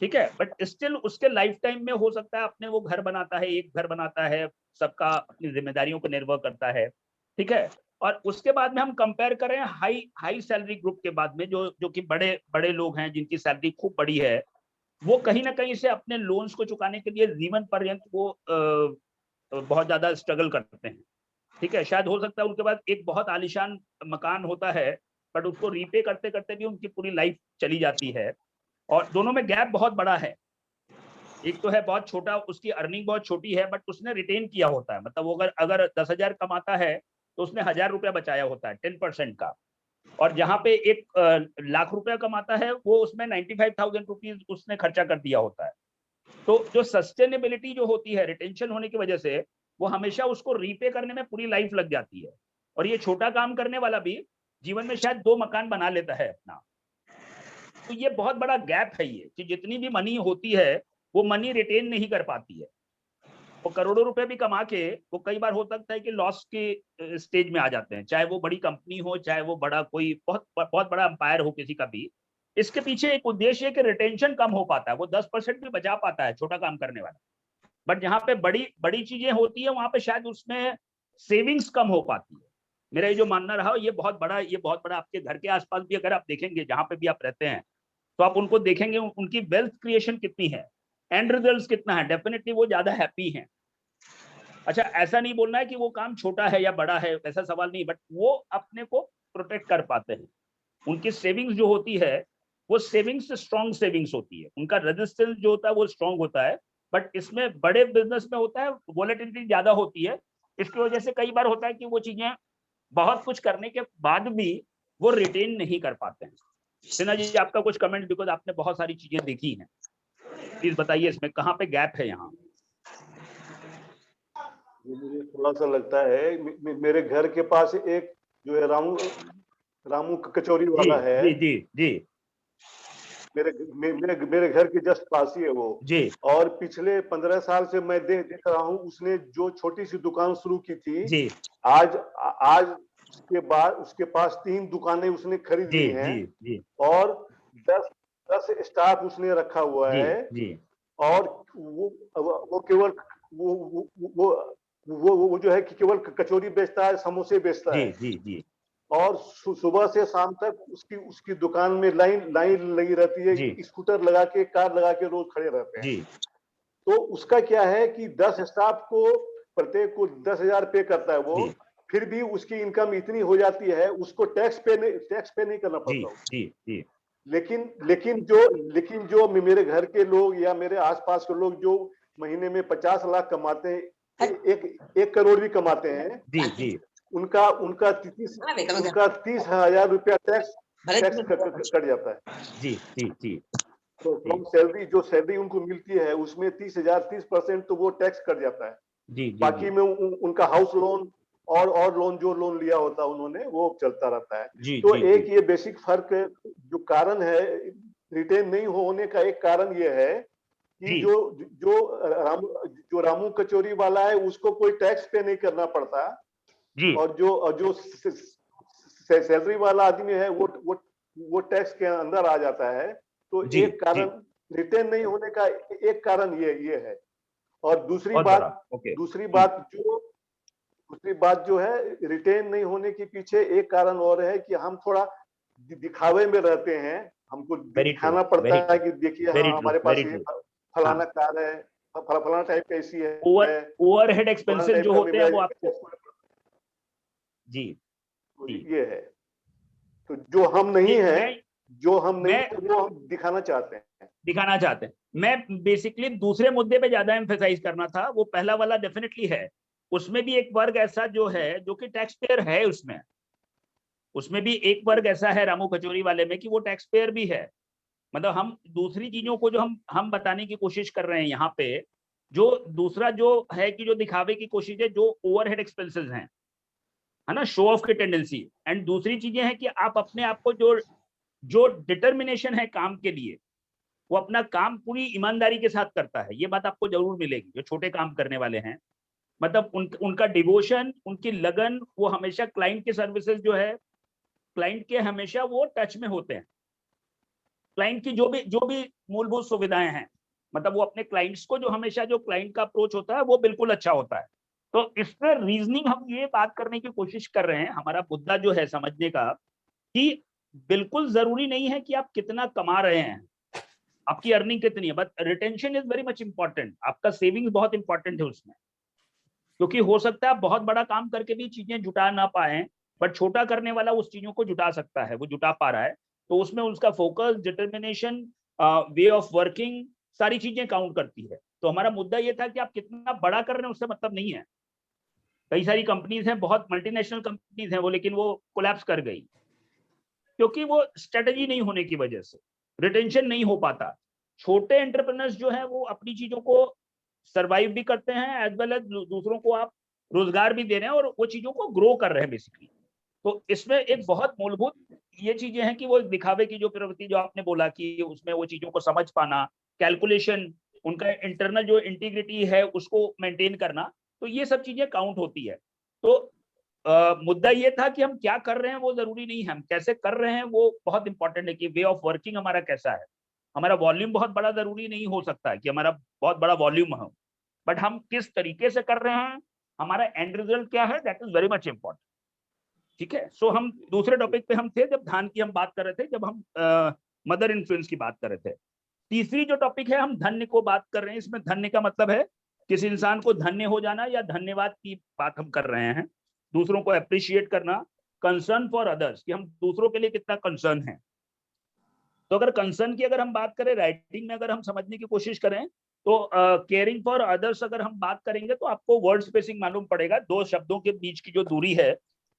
ठीक है। बट स्टिल उसके लाइफ टाइम में हो सकता है अपने वो घर बनाता है, एक घर बनाता है, सबका अपनी जिम्मेदारियों को निर्वाह करता है, ठीक है। और उसके बाद में हम कंपेयर करें हाई सैलरी ग्रुप के बाद में, जो कि बड़े लोग हैं जिनकी सैलरी खूब बड़ी है, वो कहीं ना कहीं से अपने लोन्स को चुकाने के लिए जीवन पर्यंत वो बहुत ज्यादा स्ट्रगल करते हैं, ठीक है। शायद हो सकता है उनके पास एक बहुत आलीशान मकान होता है, बट उसको रीपे करते करते भी उनकी पूरी लाइफ चली जाती है। और दोनों में गैप बहुत बड़ा है। एक तो है बहुत छोटा, उसकी अर्निंग बहुत छोटी है, बट उसने रिटेन किया होता है, मतलब वो अगर 10,000 कमाता है तो उसने 1,000 रुपया बचाया होता है 10% का। और जहां पे एक लाख रुपया कमाता है, वो उसमें 95,000 रुपीज उसने खर्चा कर दिया होता है। तो जो सस्टेनेबिलिटी जो होती है रिटेंशन होने की वजह से, वो हमेशा उसको रीपे करने में पूरी लाइफ लग जाती है। और ये छोटा काम करने वाला भी जीवन में शायद 2 मकान बना लेता है अपना। तो ये बहुत बड़ा गैप है ये, कि जितनी भी मनी होती है वो मनी रिटेन नहीं कर पाती है। वो करोड़ों रुपए भी कमा के वो कई बार हो सकता है कि लॉस के स्टेज में आ जाते हैं, चाहे वो बड़ी कंपनी हो, चाहे वो बड़ा कोई बहुत बड़ा अंपायर हो किसी का भी। इसके पीछे एक उद्देश्य है कि रिटेंशन कम हो पाता है, वो 10% भी बचा पाता है छोटा काम करने वाला। बट जहाँ पे बड़ी चीजें होती है, वहां पे शायद उसमें सेविंग्स कम हो पाती है। मेरा ये जो मानना रहा, ये बहुत बड़ा आपके घर के आसपास भी अगर आप देखेंगे, जहां पे भी आप रहते हैं, तो आप उनको देखेंगे उनकी वेल्थ क्रिएशन कितनी है, एंड रिजल्ट्स कितना है, डेफिनेटली वो ज्यादा हैप्पी हैं। अच्छा, ऐसा नहीं बोलना है कि वो काम छोटा है या बड़ा है, ऐसा सवाल नहीं, बट वो अपने को प्रोटेक्ट कर पाते हैं। उनकी सेविंग्स जो होती है, वो सेविंग्स स्ट्रॉन्ग सेविंग्स होती है, उनका रेजिस्टेंस जो होता है वो स्ट्रॉन्ग होता है। बट इसमें बड़े बिजनेस में होता है वॉलेटिलिटी ज्यादा होती है, इसकी वजह से कई बार होता है कि वो चीजें बहुत कुछ करने के बाद भी वो रिटेन नहीं कर पाते हैं। सिन्हा जी, आपका कुछ कमेंट, बिकॉज आपने बहुत सारी चीजें देखी हैं, प्लीज बताइए इसमें कहाँ पे गैप है। यहाँ मुझे थोड़ा सा लगता है, मेरे घर के पास एक जो है रामू कचौरी वाला है। जी मेरे घर के जस्ट पास ही है वो जी। और पिछले 15 साल से मैं देख रहा हूँ, उसने जो छोटी सी दुकान शुरू की थी जी, आज उसके पास 3 दुकानें उसने खरीद ली हैं। जी, और 10 स्टाफ उसने रखा हुआ है। जी। और वो केवल वो जो है कि केवल कचौरी बेचता है, समोसे बेचता है। जी। और सुबह से शाम तक उसकी दुकान में लाइन लगी रहती है, स्कूटर लगा के, कार लगा के रोज खड़े रहते हैं जी। तो उसका क्या है कि 10 स्टाफ को प्रत्येक को 10,000 पे करता है वो, फिर भी उसकी इनकम इतनी हो जाती है, उसको टैक्स पे नहीं करना पड़ता। जी। लेकिन जो मेरे घर के लोग या मेरे आसपास के लोग जो महीने में 50 लाख कमाते हैं, 1 करोड़ भी कमाते हैं, जी। उनका 30,000 रुपया टैक्स कट जाता है। जी। तो जो सैलरी उनको मिलती है उसमें 30% तो वो टैक्स कट जाता है। जी। बाकी में उनका हाउस लोन और लोन जो लोन लिया होता है उन्होंने, वो चलता रहता है। तो एक ये बेसिक फर्क जो कारण है रिटेन नहीं होने का, एक कारण ये है कि जो रामू कचौरी वाला है उसको कोई टैक्स पे नहीं करना पड़ता। और जो सैलरी वाला आदमी है वो टैक्स के अंदर आ जाता है। तो एक कारण रिटेन नहीं होने का एक कारण ये है। और दूसरी बात जो है रिटेन नहीं होने के पीछे एक कारण और है कि हम थोड़ा दिखावे में रहते हैं। हमको दिखाना पड़ता है कि देखिए हमारे पास ये फलाना कार है, फलाना टाइप का एसी है, ओवरहेड एक्सपेंसेस जो होते हैं वो आपको जी ये है। तो जो हम नहीं है, वो हम दिखाना चाहते हैं। मैं बेसिकली दूसरे मुद्दे पे ज्यादा एम्फेसाइज करना था। वो पहला वाला डेफिनेटली है, उसमें भी एक वर्ग ऐसा जो है जो कि टैक्स पेयर है, उसमें भी एक वर्ग ऐसा है रामू कचौरी वाले में कि वो टैक्स पेयर भी है। मतलब हम दूसरी चीजों को जो हम बताने की कोशिश कर रहे हैं यहाँ पे, जो दूसरा जो है कि जो दिखावे की कोशिश है, जो ओवरहेड एक्सपेंसेस हैं, है ना, शो ऑफ की टेंडेंसी। एंड दूसरी चीजें हैं कि आप अपने आप को जो डिटर्मिनेशन है काम के लिए, वो अपना काम पूरी ईमानदारी के साथ करता है, ये बात आपको जरूर मिलेगी। जो छोटे काम करने वाले हैं, मतलब उनका डिवोशन, उनकी लगन, वो हमेशा क्लाइंट के सर्विसेज जो है, क्लाइंट के हमेशा वो टच में होते हैं। क्लाइंट की जो भी मूलभूत सुविधाएं हैं, मतलब वो अपने क्लाइंट्स को जो हमेशा जो क्लाइंट का अप्रोच होता है वो बिल्कुल अच्छा होता है। तो इसमें रीजनिंग हम ये बात करने की कोशिश कर रहे हैं, हमारा मुद्दा जो है समझने का, कि बिल्कुल जरूरी नहीं है कि आप कितना कमा रहे हैं, आपकी अर्निंग कितनी है, but retention is very much important. आपका सेविंग्स बहुत इंपॉर्टेंट है उसमें, क्योंकि हो सकता है आप बहुत बड़ा काम करके भी चीजें जुटा ना पाए, बट छोटा करने वाला उस चीजों को जुटा सकता है, वो जुटा पा रहा है, तो उसमें उसका focus, determination, way of working, सारी चीजें काउंट करती है। तो हमारा मुद्दा ये था कि आप कितना बड़ा कर रहे हैं उससे मतलब नहीं है। कई सारी कंपनीज हैं, बहुत मल्टीनेशनल कंपनीज हैं वो, लेकिन वो कोलैप्स कर गई क्योंकि वो स्ट्रेटेजी नहीं होने की वजह से रिटेंशन नहीं हो पाता। छोटे एंटरप्रेन्योर्स जो है वो अपनी चीजों को सरवाइव भी करते हैं, एज वेल एज दूसरों को आप रोजगार भी दे रहे हैं और वो चीजों को ग्रो कर रहे हैं बेसिकली। तो इसमें एक बहुत मूलभूत ये चीजें हैं कि वो दिखावे की जो प्रवृत्ति जो आपने बोला कि उसमें वो चीजों को समझ पाना, कैलकुलेशन, उनका इंटरनल जो इंटीग्रिटी है उसको मेंटेन करना, तो ये सब चीजें काउंट होती है। तो मुद्दा ये था कि हम क्या कर रहे हैं वो जरूरी नहीं है, हम कैसे कर रहे हैं वो बहुत इंपॉर्टेंट है, कि वे ऑफ वर्किंग हमारा कैसा है। हमारा वॉल्यूम बहुत बड़ा जरूरी नहीं हो सकता है कि हमारा बहुत बड़ा वॉल्यूम हो, बट हम किस तरीके से कर रहे हैं, हमारा एंड रिजल्ट क्या है, that is very much important. ठीक है। सो हम दूसरे टॉपिक पे हम थे, जब ध्यान की हम बात कर रहे थे, जब हम मदर इन्फ्लुएंस की बात कर रहे थे। तीसरी जो टॉपिक है, हम धन्य को बात कर रहे हैं। इसमें धन्य का मतलब है किसी इंसान को धन्य हो जाना या धन्यवाद की बात हम कर रहे हैं, दूसरों को अप्रिशिएट करना, कंसर्न फॉर अदर्स, कि हम दूसरों के लिए कितना कंसर्न है। तो अगर कंसर्न की अगर हम बात करें, राइटिंग में अगर हम समझने की कोशिश करें, तो केयरिंग फॉर अदर्स अगर हम बात करेंगे तो आपको वर्ड स्पेसिंग मालूम पड़ेगा, दो शब्दों के बीच की जो दूरी है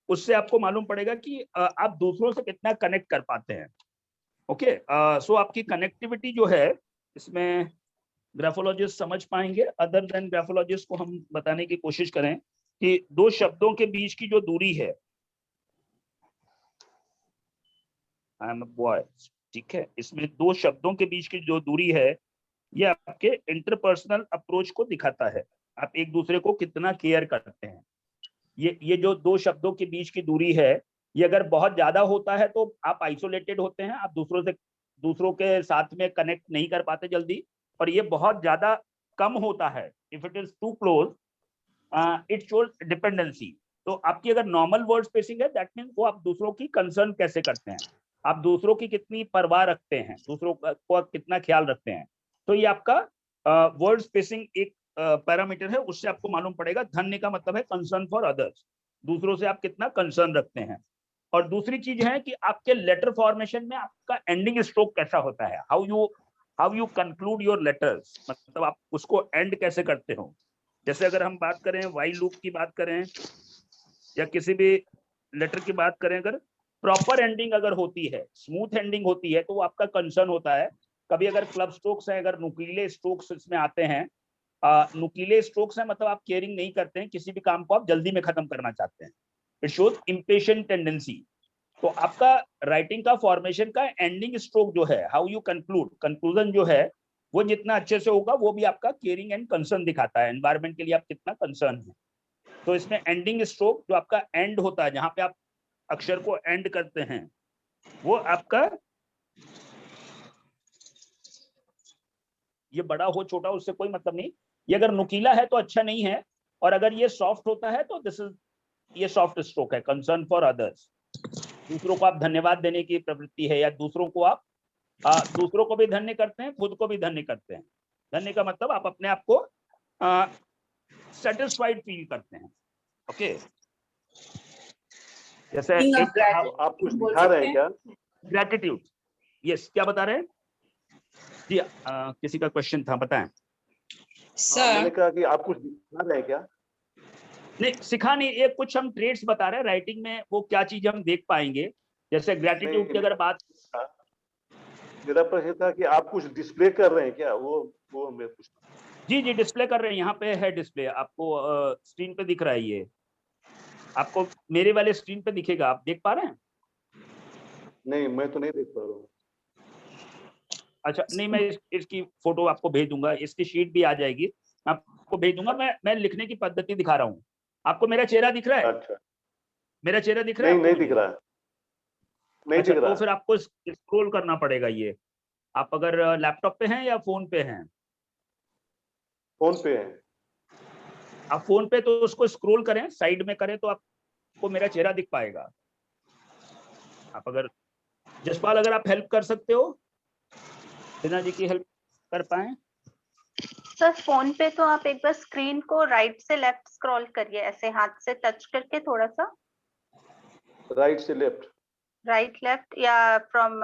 उससे आपको मालूम पड़ेगा कि आप दूसरों से कितना कनेक्ट कर पाते हैं। ओके, सो आपकी कनेक्टिविटी जो है, इसमें ग्राफोलॉजिस्ट समझ पाएंगे। अदर देन ग्राफोलॉजिस्ट को हम बताने की कोशिश करें कि दो शब्दों के बीच की जो दूरी है, आई एम अ बॉय, ठीक है, इसमें दो शब्दों के बीच की जो दूरी है, ये आपके इंटरपर्सनल अप्रोच को दिखाता है, आप एक दूसरे को कितना केयर करते हैं। ये जो दो शब्दों के बीच की दूरी है, ये अगर बहुत ज्यादा होता है तो आप आइसोलेटेड होते हैं, आप दूसरों के साथ में कनेक्ट नहीं कर पाते जल्दी, और ये बहुत ज्यादा कम होता है, if it is too close it shows dependency. तो आपकी अगर नॉर्मल वर्ड स्पेसिंग है, दैट मीन्स वो आप दूसरों की कंसर्न कैसे करते हैं, आप दूसरों की कितनी परवाह रखते हैं, दूसरों को कितना ख्याल रखते हैं। तो ये आपका वर्ड स्पेसिंग एक पैरामीटर है, उससे आपको मालूम पड़ेगा। धन्य का मतलब है कंसर्न फॉर अदर्स, दूसरों से आप कितना कंसर्न रखते हैं। और दूसरी चीज है कि आपके लेटर फॉर्मेशन में आपका एंडिंग स्ट्रोक कैसा होता है, how you conclude your letters, मतलब आप उसको एंड कैसे करते हो। जैसे अगर हम बात करें व्हाइल लूप की बात करें या किसी भी लेटर की बात करें, अगर प्रॉपर एंडिंग अगर होती है, स्मूथ एंडिंग होती है, तो वो आपका कंसर्न होता है। कभी अगर क्लब स्ट्रोक्स है, अगर नुकीले स्ट्रोक्स इसमें आते हैं, नुकीले स्ट्रोक्स हैं, मतलब आप केयरिंग नहीं करते हैं, किसी भी काम को आप जल्दी में खत्म करना चाहते हैं, इट शोज इम्पेशेंट टेंडेंसी। तो आपका राइटिंग का फॉर्मेशन का एंडिंग स्ट्रोक जो है, हाउ यू कंक्लूजन जो है, वो जितना अच्छे से होगा, वो भी आपका केयरिंग एंड कंसर्न दिखाता है, एनवायरमेंट के लिए आप कितना कंसर्न है। तो इसमें एंडिंग स्ट्रोक जो आपका एंड होता है, जहां पे आप अक्षर को एंड करते हैं, वो आपका, ये बड़ा हो छोटा उससे कोई मतलब नहीं, ये अगर नुकीला है तो अच्छा नहीं है, और अगर ये सॉफ्ट होता है तो दिस इज, ये सॉफ्ट स्ट्रोक है, कंसर्न फॉर अदर्स। दूसरों को आप धन्यवाद देने की प्रवृत्ति है, या दूसरों को आप दूसरों को भी धन्य करते हैं, खुद को भी धन्य करते हैं। धन्य का मतलब आप अपने आप को सेटिस्फाइड फील करते हैं। ओके, जैसे आप कुछ दिखा रहे हैं क्या? ग्रेटिट्यूड, यस, क्या बता रहे हैं जी? किसी का क्वेश्चन था, बताएं। मैंने कहा कि आप कुछ दिखा रहे हैं क्या? नहीं, सिखा नहीं, ये कुछ हम ट्रेड्स बता रहे हैं राइटिंग में, वो क्या चीज हम देख पाएंगे। जैसे ग्रेटिट्यूड की अगर बात, मेरा प्रश्न था कि आप कुछ डिस्प्ले कर रहे हैं क्या, वो मैं पूछता हूं। जी जी डिस्प्ले कर रहे हैं, यहाँ पे है डिस्प्ले, आपको स्क्रीन पे दिख रहा है, ये आपको मेरे वाले स्क्रीन पे दिखेगा, आप देख पा रहे हैं? नहीं, मैं तो नहीं देख पा रहा हूँ। अच्छा नहीं, मैं इसकी फोटो आपको भेज दूंगा, इसकी शीट भी आ जाएगी, आपको भेज दूंगा। मैं लिखने की पद्धति दिखा रहा हूँ। आपको मेरा चेहरा दिख रहा है? अच्छा, मेरा चेहरा दिख रहा है? नहीं दिख रहा है, नहीं अच्छा दिख रहा तो फिर आपको स्क्रॉल करना पड़ेगा। ये आप अगर लैपटॉप पे हैं या फोन पे हैं? फोन पे है। आप फोन पे तो उसको स्क्रॉल करें, साइड में करें तो आपको मेरा चेहरा दिख पाएगा। आप अगर जसपाल, अगर आप हेल्प कर सकते हो, सिन्हा जी की हेल्प कर पाए। सर फोन पे तो आप एक बार स्क्रीन को राइट से लेफ्ट स्क्रॉल करिए, ऐसे हाथ से टच करके थोड़ा सा, राइट से लेफ्ट, राइट लेफ्ट या फ्रॉम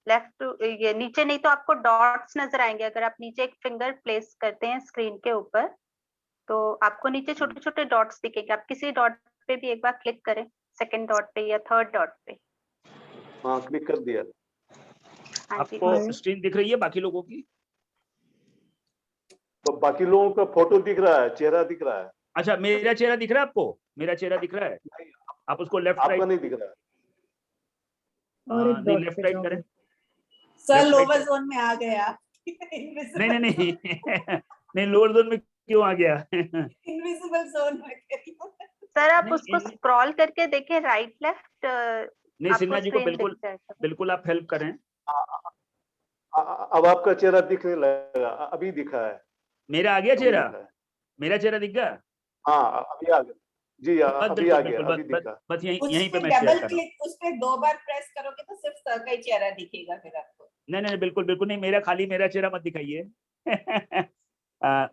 लेफ्ट टू, ये नीचे नहीं तो आपको डॉट्स नजर आएंगे। अगर आप नीचे एक फिंगर प्लेस करते हैं स्क्रीन के ऊपर तो आपको नीचे छोटे छोटे डॉट्स दिखेंगे। आप किसी डॉट पे भी एक बार क्लिक करें, सेकंड डॉट पे या थर्ड डॉट पे। हाँ क्लिक कर दिया। हाँ जी, आपको स्क्रीन दिख रही है बाकी लोगों की? तो बाकी लोगों का फोटो दिख रहा है, चेहरा दिख रहा है। अच्छा मेरा चेहरा दिख रहा है आपको? मेरा चेहरा दिख रहा है? आप उसको लेफ्ट आपका राइट, नहीं दिख रहा है। नहीं लेफ्ट राइट करें। Sir Left, lower right. Zone में आ गया। नहीं नहीं नहीं नहीं, लोअर जोन में क्यों आ गया? इनविजिबल जोन में। सर आप नहीं, उसको स्क्रॉल करके देखें राइट लेफ्ट, नहीं सिन्हा जी को बिल्कुल बिल्कुल आप हेल्प करें। अब आपका चेहरा दिखने लगा, अभी दिखा है। मेरा आ गया अभी चेहरा? दिखा है। मेरा चेहरा दिख गया? हाँ अभी आ गया जी, अभी आ गया, अभी दिखा। बस यहीं उस पे पे मैं शेयर डबल कर रहा हूँ। क्लिक, उस पे 2 बार प्रेस करोगे तो सिर्फ सर का ही चेहरा दिखेगा फिर आपको। नहीं नहीं बिल्कुल बिल्कुल नहीं, मेरा खाली मेरा चेहरा मत दिखाइए।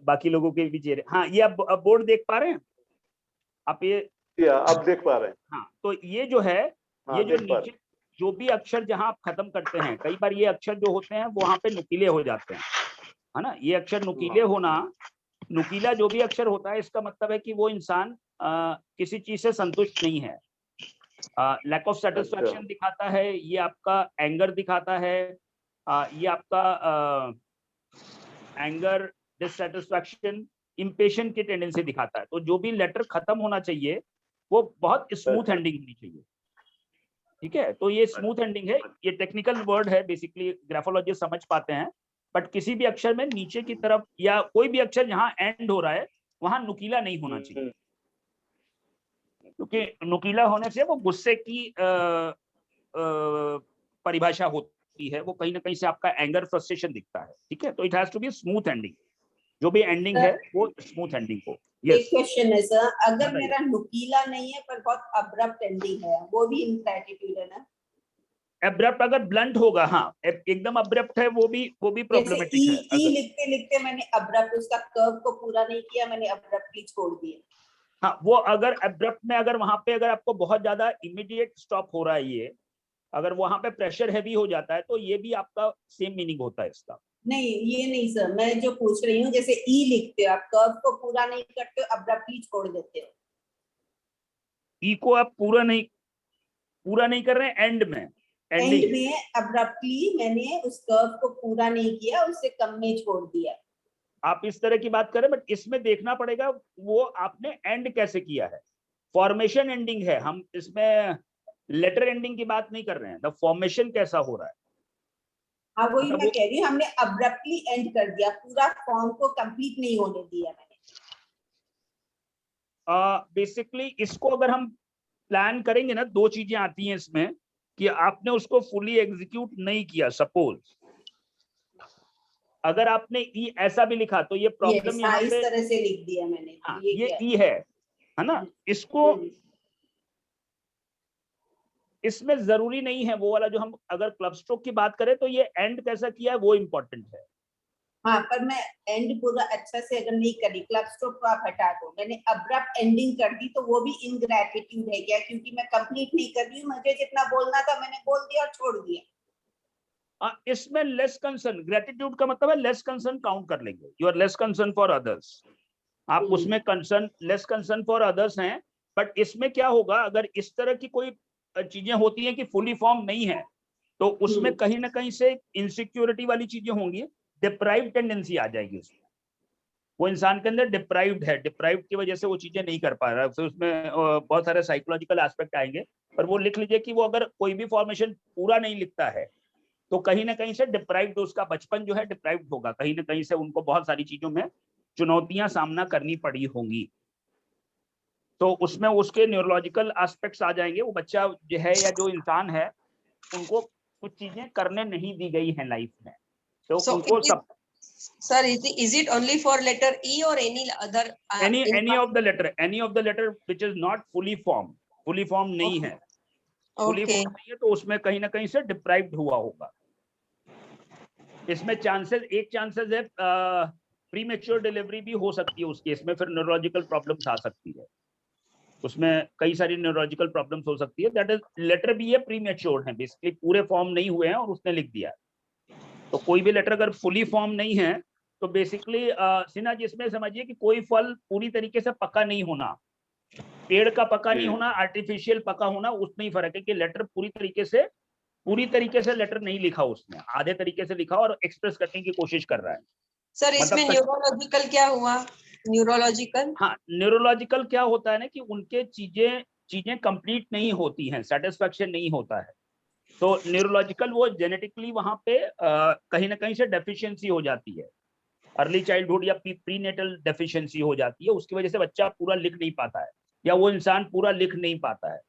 बाकी लोगों के भी चेहरे। हाँ ये अब बोर्ड देख पा रहे हैं आप? ये अब देख पा रहे हैं। हाँ तो ये जो है, हाँ, ये जो देख पा नीचे जो भी अक्षर जहां आप खत्म करते हैं, कई बार ये अक्षर जो होते हैं वो वहां पे नुकीले हो जाते हैं, है ना? ये अक्षर नुकीले होना, नुकीला जो भी अक्षर होता है इसका मतलब है कि वो इंसान किसी चीज से संतुष्ट नहीं है, लैक ऑफ सेटिस्फैक्शन दिखाता है, ये आपका एंगर दिखाता है, ये आपका एंगर, डिससेटिस्फैक्शन, इम्पेशेंट की टेंडेंसी दिखाता है। तो जो भी लेटर खत्म होना चाहिए वो बहुत स्मूथ एंडिंग होनी चाहिए, ठीक है? तो ये स्मूथ एंडिंग है, ये टेक्निकल वर्ड है, बेसिकली ग्राफोलॉजिस्ट समझ पाते हैं, बट किसी भी अक्षर में नीचे की तरफ या कोई भी अक्षर जहां एंड हो रहा है वहां नुकीला नहीं होना चाहिए, क्योंकि नुकीला होने से वो गुस्से की परिभाषा होती है, वो कहीं ना कहीं से आपका एंगर, फ्रस्ट्रेशन दिखता है, ठीक है? तो it has to be smooth ending, जो भी एंडिंग है वो स्मूथ एंडिंग हो। एक क्वेश्चन है सर, अगर मेरा नुकीला नहीं है पर बहुत अब्रप्ट एंडिंग है, वो भी इनग्रैटिट्यूड है ना? अब्रप्ट अगर ब्लंट होगा, हाँ एकदम अब्रप्ट है, वो भी प्रॉब्लमेटिक है। ई लिखते लिखते मैंने अब्रप्ट, उसका कर्व को पूरा नहीं किया, मैंने अब्रप्टली छोड़ दिया। हाँ वो अगर अब्रप्ट में, अगर वहां पे अगर आपको बहुत ज्यादा इमीडिएट स्टॉप हो रहा है, ये अगर वहां पे प्रेशर हैवी हो जाता है तो ये भी आपका सेम मीनिंग होता है इसका। नहीं ये नहीं सर, मैं जो पूछ रही हूँ, जैसे ई लिखते हो आप, कर्व को पूरा नहीं करते हो, अब्रप्टली छोड़ देते हो। ई को आप पूरा नहीं कर रहे हैं, एंड में अब्रप्टली मैंने उस कर्व को पूरा नहीं किया, उससे कम में छोड़ दिया। आप इस तरह की बात करें, बट इसमें देखना पड़ेगा वो आपने एंड कैसे किया है। फॉर्मेशन एंडिंग है, हम इसमें लेटर एंडिंग की बात नहीं कर रहे हैं, द फॉर्मेशन कैसा हो रहा है। हाँ वही मैं कह रही हूँ, हमने अब्रप्टली एंड कर दिया, पूरा फॉर्म को कंप्लीट नहीं होने दिया मैंने। बेसिकली इसको अगर हम प्लान करेंगे ना, 2 चीजें आती हैं इसमें, कि आपने उसको फुली एग्जीक्यूट नहीं किया। सपोज अगर आपने ई ऐसा भी लिखा तो ये प्रॉब्लम यहाँ इस पे तरह से लिख दिया मैंने। ये ई है ना? इसको इसमें जरूरी नहीं है वो वाला जो हम अगर क्लब स्ट्रोक की बात करें तो ये एंड कैसा किया है वो इम्पोर्टेंट है। हाँ पर मैं एंड पूरा अच्छा से अगर नहीं करी, क्लब स्ट्रोक को आप हटा दो, मैंने अब्रप्ट एंडिंग कर दी, तो वो भी इनग्रैटिट्यूड है क्या? क्योंकि मैं कंप्लीट नहीं कर रही हूँ, मुझे जितना बोलना था मैंने बोल दिया और छोड़ दिया। इसमें लेस कंसर्न, ग्रेटिट्यूड का मतलब है लेस कंसर्न काउंट कर लेंगे, you are less concern for others, आप उसमें concern, less concern for others हैं। बट इसमें क्या होगा, अगर इस तरह की कोई चीजें होती हैं कि फुली फॉर्म नहीं है, तो उसमें कहीं ना कहीं से इनसिक्योरिटी वाली चीजें होंगी, डिप्राइव टेंडेंसी आ जाएगी उसमें। वो इंसान के अंदर डिप्राइव्ड है, डिप्राइव्ड की वजह से वो चीजें नहीं कर पा रहा है। फिर उसमें बहुत सारे साइकोलॉजिकल एस्पेक्ट आएंगे। पर वो लिख लीजिए कि वो अगर कोई भी फॉर्मेशन पूरा नहीं लिखता है तो कहीं ना कहीं से डिप्राइव्ड, उसका बचपन जो है डिप्राइव्ड होगा, कहीं ना कहीं से उनको बहुत सारी चीजों में चुनौतियां सामना करनी पड़ी होंगी। तो उसमें उसके न्यूरोलॉजिकल एस्पेक्ट्स आ जाएंगे। वो बच्चा जो है या जो इंसान है, उनको कुछ चीजें करने नहीं दी गई हैं लाइफ में, तो So उनको सब sir, is it only for letter E or any other? any of the letter which is not fully formed नहीं है, fully Okay. formed नहीं है, तो उसमें कहीं ना कहीं से डिप्राइव्ड हुआ होगा। इसमें एक चांसेस है प्रीमेच्योर डिलीवरी भी हो सकती है उस केस में, फिर न्यूरोलॉजिकल प्रॉब्लम्स आ सकती है, उसमें कई सारी न्यूरोलॉजिकल प्रॉब्लम्स हो सकती है। दैट इज लेटर भी है प्रीमेच्योर है, बेसिकली पूरे फॉर्म नहीं हुए हैं और उसने लिख दिया। तो कोई भी लेटर अगर फुली फॉर्म नहीं है तो बेसिकली सिन्हा जी इसमें समझिए कि कोई फल पूरी तरीके से पका नहीं होना, पेड़ का पका नहीं होना, आर्टिफिशियल पका होना, उसमें ही फर्क है कि लेटर पूरी तरीके से लेटर नहीं लिखा उसने, आधे तरीके से लिखा और एक्सप्रेस करने की कोशिश कर रहा है। सर इसमें न्यूरोलॉजिकल क्या हुआ? न्यूरोलॉजिकल, हाँ, न्यूरोलॉजिकल क्या होता है ना कि उनके चीजें कंप्लीट नहीं होती हैं, सेटिस्फेक्शन नहीं होता है। तो न्यूरोलॉजिकल वो जेनेटिकली वहां पे कहीं ना कहीं से डेफिशिएंसी हो जाती है, अर्ली चाइल्डहुड या प्रीनेटल डेफिशिएंसी हो जाती है, उसकी वजह से बच्चा पूरा लिख नहीं पाता है या वो इंसान पूरा लिख नहीं पाता है,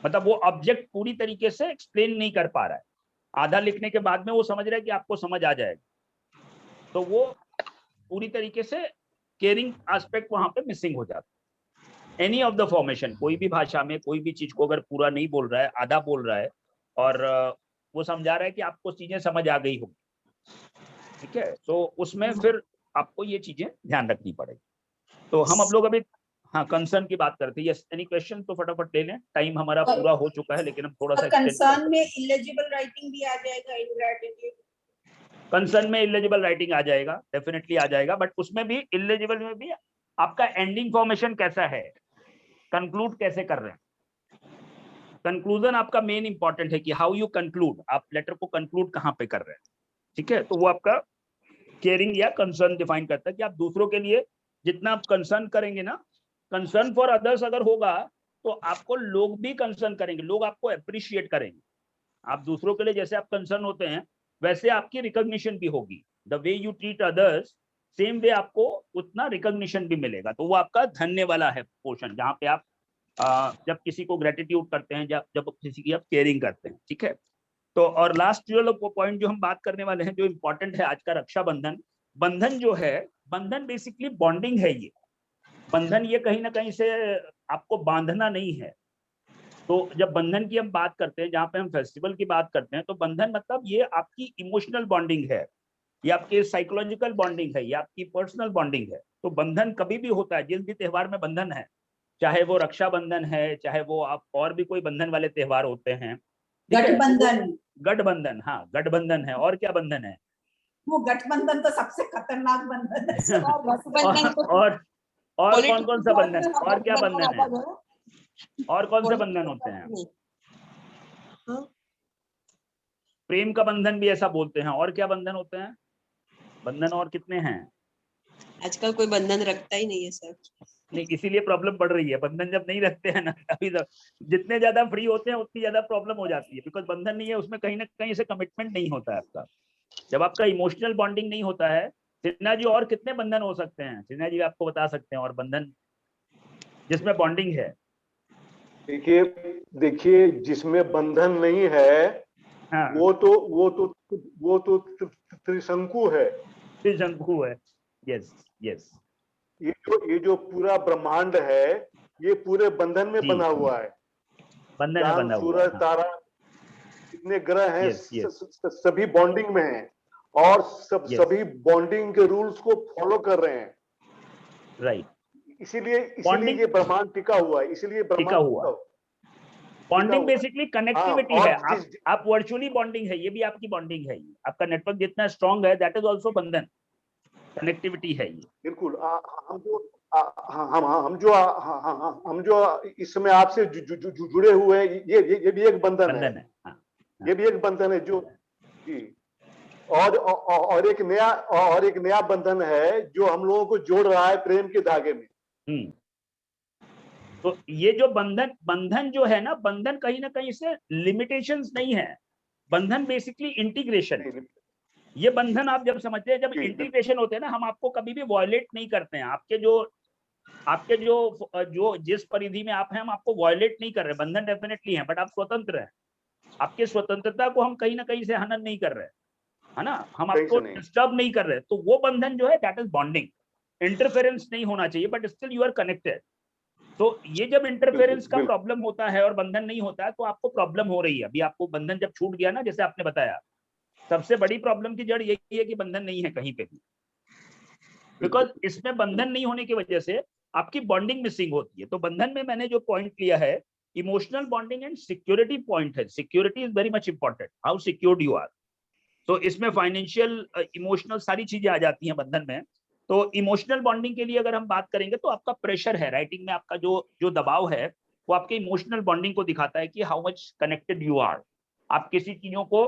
मतलब वो ऑब्जेक्ट पूरी तरीके से एक्सप्लेन नहीं कर पा रहा है। आधा लिखने के बाद में वो समझ रहा है कि आपको समझ आ जाएगा, तो वो पूरी तरीके से केयरिंग एस्पेक्ट वहां पे मिसिंग हो जाता है। एनी ऑफ द फॉर्मेशन, कोई भी भाषा में कोई भी चीज को अगर पूरा नहीं बोल रहा है, आधा बोल रहा है और वो समझा रहा है कि आपको चीजें समझ आ गई होगी, ठीक है, तो उसमें फिर आपको ये चीजें ध्यान रखनी पड़ेगी। तो हम अब लोग अभी हाँ कंसर्न की बात करते हैं। यस, एनी क्वेश्चन तो फटाफट ले लें, टाइम हमारा पूरा हो चुका है, लेकिन हम थोड़ा सा कंसर्न में इलिजिबल राइटिंग भी आ जाएगा, इनग्रेटिट्यूड कंसर्न में इलिजिबल राइटिंग आ जाएगा, डेफिनेटली आ जाएगा, बट उसमें भी इलिजिबल में भी आपका एंडिंग फॉर्मेशन कैसा है, कंक्लूड कैसे कर रहे हैं। कंक्लूजन आपका मेन इंपॉर्टेंट है कि हाउ यू कंक्लूड, आप लेटर को कंक्लूड कहाँ पे कर रहे हैं, ठीक है। तो वो आपका केयरिंग या कंसर्न डिफाइन करता है कि आप दूसरों के लिए जितना आप कंसर्न करेंगे ना, कंसर्न फॉर अदर्स अगर होगा तो आपको लोग भी कंसर्न करेंगे, लोग आपको अप्रिशिएट करेंगे। आप दूसरों के लिए जैसे आप कंसर्न होते हैं वैसे आपकी रिकॉग्निशन भी होगी, the way you treat others same way आपको उतना रिकॉग्निशन भी मिलेगा। तो वो आपका धन्य वाला है पोर्शन, जहाँ पे आप जब किसी को ग्रेटिट्यूड करते हैं, जब किसी की आप केयरिंग करते हैं, ठीक है। तो और लास्ट जो पॉइंट जो हम बात करने वाले हैं, जो इम्पोर्टेंट है आज का, रक्षाबंधन। बंधन जो है, बंधन बेसिकली बॉन्डिंग है। ये बंधन ये कहीं ना कहीं से आपको बांधना नहीं है। तो जब बंधन की हम बात करते हैं, जहाँ पे हम फेस्टिवल की बात करते हैं, तो बंधन मतलब ये आपकी इमोशनल बॉन्डिंग है, ये आपकी साइकोलॉजिकल बॉन्डिंग है, ये आपकी पर्सनल बॉन्डिंग है। तो बंधन कभी भी होता है, जिस भी त्योहार में बंधन है, चाहे वो रक्षाबंधन है, चाहे वो आप और भी कोई बंधन वाले त्योहार होते हैं, गठबंधन, हाँ गठबंधन है। और क्या बंधन है? वो गठबंधन तो सबसे खतरनाक बंधन है। और कौन सा बंधन, और क्या बंधन है, और कौन से बंधन होते हैं? प्रेम का बंधन भी ऐसा बोलते हैं। और क्या बंधन होते हैं? बंधन और कितने हैं? आजकल कोई बंधन रखता ही नहीं है सर। नहीं, इसीलिए प्रॉब्लम बढ़ रही है। बंधन जब नहीं रखते हैं ना, अभी जितने ज्यादा फ्री होते हैं उतनी ज्यादा प्रॉब्लम हो जाती है, बिकॉज बंधन नहीं है, उसमें कहीं ना कहीं से कमिटमेंट नहीं होता है आपका। जब आपका इमोशनल बॉन्डिंग नहीं होता है, सिन्हा जी और कितने बंधन हो सकते हैं? सिन्हा जी आपको बता सकते हैं और बंधन जिसमें बॉन्डिंग है। देखिए जिसमें बंधन नहीं है, हाँ, वो तो त्रिशंकु है। त्रिशंकु है, यस यस। ये जो पूरा ब्रह्मांड है, ये पूरे बंधन में बना हुआ है। बंधन में बना हुआ है। सूरज, तारा, जितने ग्रह हैं, सभी बॉन्डिंग में हैं और सभी बॉन्डिंग के रूल्स को फॉलो कर रहे हैं। राइट, इसीलिए ये ब्रह्मांड टिका हुआ है, इसलिए टिका हुआ। बॉन्डिंग बेसिकली कनेक्टिविटी है। आप वर्चुअली बॉन्डिंग है, ये भी आपकी बॉन्डिंग है। आपका नेटवर्क जितना स्ट्रांग है, दैट इज आल्सो बंधन, कनेक्टिविटी है ये। बिल्कुल। हम जो इस समय आपसे जुड़े हुए हैं, ये भी एक बंधन है। ये भी एक बंधन है जो जी, और एक नया बंधन है जो हम लोगों को जोड़ रहा है प्रेम के धागे में। तो ये जो बंधन जो है ना, बंधन कहीं ना कहीं से लिमिटेशंस नहीं है, बंधन बेसिकली इंटीग्रेशन है। ये बंधन आप जब समझते हैं, जब इंटीग्रेशन होते हैं ना, हम आपको कभी भी वॉयलेट नहीं करते हैं। आपके जो जिस परिधि में आप हैं, हम आपको वॉयलेट नहीं कर रहे। बंधन डेफिनेटली है, बट आप स्वतंत्र हैं। आपके स्वतंत्रता को हम कहीं ना कहीं से हनन नहीं कर रहे, है ना, हम आपको डिस्टर्ब नहीं कर रहे। तो वो बंधन जो है, दैट इज बॉन्डिंग। इंटरफेरेंस नहीं होना चाहिए, but still you are connected. तो ये जब इंटरफेरेंस का प्रॉब्लम होता है और बंधन नहीं होता है, तो आपको प्रॉब्लम हो रही है। अभी आपको बंधन जब छूट गया ना, जैसे आपने बताया, सबसे बड़ी प्रॉब्लम की जड़ यही है कि बंधन नहीं है कहीं पे भी। बिकॉज इसमें बंधन नहीं होने की वजह से आपकी बॉन्डिंग मिसिंग होती है। तो बंधन में मैंने जो पॉइंट लिया है, emotional bonding and security point है। Security is very much important, how secured you are. तो इसमें फाइनेंशियल, इमोशनल सारी चीजें आ जाती हैं बंधन में। तो इमोशनल बॉन्डिंग के लिए अगर हम बात करेंगे, तो आपका प्रेशर है राइटिंग में, आपका जो दबाव है, वो आपके इमोशनल बॉन्डिंग को दिखाता है कि how much connected you are. आप किसी चीजों को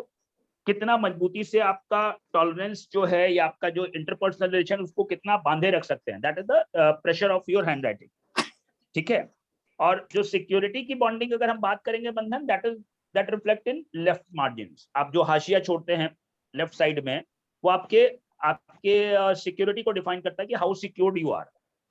कितना मजबूती से, आपका टॉलरेंस जो है या आपका जो इंटरपर्सनल रिलेशन, उसको कितना बांधे रख सकते हैं। That is the pressure of your hand writing, ठीक है। और जो सिक्योरिटी की बॉन्डिंग अगर हम बात करेंगे बंधन, that reflect in left margin. आप जो हाशिया छोड़ते हैं लेफ्ट साइड में, वो आपके सिक्योरिटी को डिफाइन करता है कि हाउ सिक्योर्ड यू आर,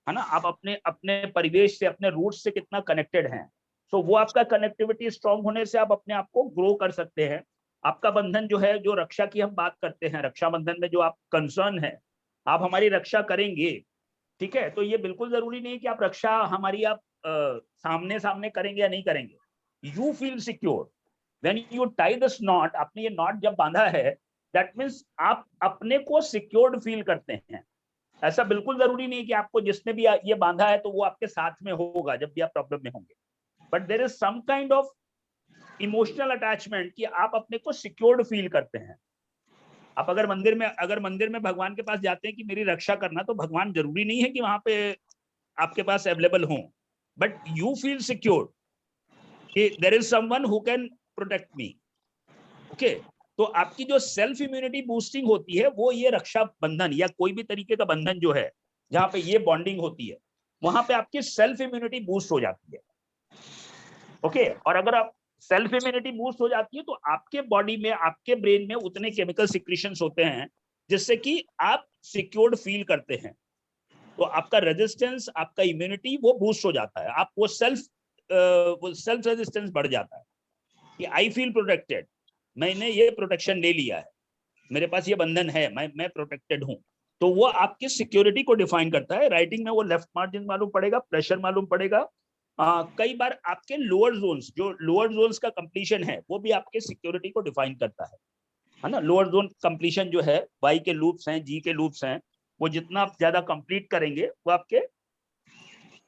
है ना। आप अपने परिवेश से, अपने रूट से कितना कनेक्टेड हैं। तो वो आपका कनेक्टिविटी स्ट्रांग होने से आप अपने आप को ग्रो कर सकते हैं। आपका बंधन जो है, जो रक्षा की हम बात करते हैं, रक्षा बंधन में जो आप कंसर्न है, आप हमारी रक्षा करेंगे, ठीक है। तो ये बिल्कुल जरूरी नहीं है कि आप रक्षा हमारी आप सामने करेंगे या नहीं करेंगे। You feel secure when you tie this not. आपने ये नॉट जब बांधा है, दैट मीन्स आप अपने को सिक्योर्ड फील करते हैं। ऐसा बिल्कुल जरूरी नहीं कि आपको जिसने भी ये बांधा है तो वो आपके साथ में होगा जब भी आप प्रॉब्लम में होंगे, but there is some kind of emotional attachment कि आप अपने को सिक्योर्ड फील करते हैं। आप अगर मंदिर में भगवान के पास जाते हैं कि मेरी रक्षा करना, तो भगवान जरूरी नहीं है कि वहां पे आपके पास अवेलेबल हो, बट यू फील सिक्योर्ड कि there is someone who can protect me, okay. तो आपकी जो सेल्फ इम्यूनिटी बूस्टिंग होती है, वो ये रक्षा बंधन या कोई भी तरीके का बंधन जो है, जहां पे ये बॉन्डिंग होती है, वहां पे आपकी सेल्फ इम्यूनिटी बूस्ट हो जाती है, ओके। और अगर आप सेल्फ इम्यूनिटी बूस्ट हो जाती है, तो आपके बॉडी में, आपके ब्रेन में उतने केमिकल सिक्रीशंस होते हैं जिससे कि आप सिक्योर्ड फील करते हैं। तो आपका रेजिस्टेंस, आपका इम्यूनिटी वो बूस्ट हो जाता है। आप वो सेल्फ रेजिस्टेंस बढ़ जाता है कि आई फील प्रोटेक्टेड, मैंने ये प्रोटेक्शन ले लिया है, मेरे पास ये बंधन है, मैं प्रोटेक्टेड हूं। तो वो आपकी सिक्योरिटी को डिफाइन करता है। राइटिंग में वो लेफ्ट मार्जिन मालूम पड़ेगा, प्रेशर मालूम पड़ेगा। कई बार आपके लोअर जोन्स, जो लोअर जोन्स का कंप्लीशन है, वो भी आपके सिक्योरिटी को डिफाइन करता है ना। लोअर जोन कंप्लीशन जो है, वाई के लूप्स हैं, जी के लूप्स हैं, वो जितना आप ज्यादा कंप्लीट करेंगे, वो आपके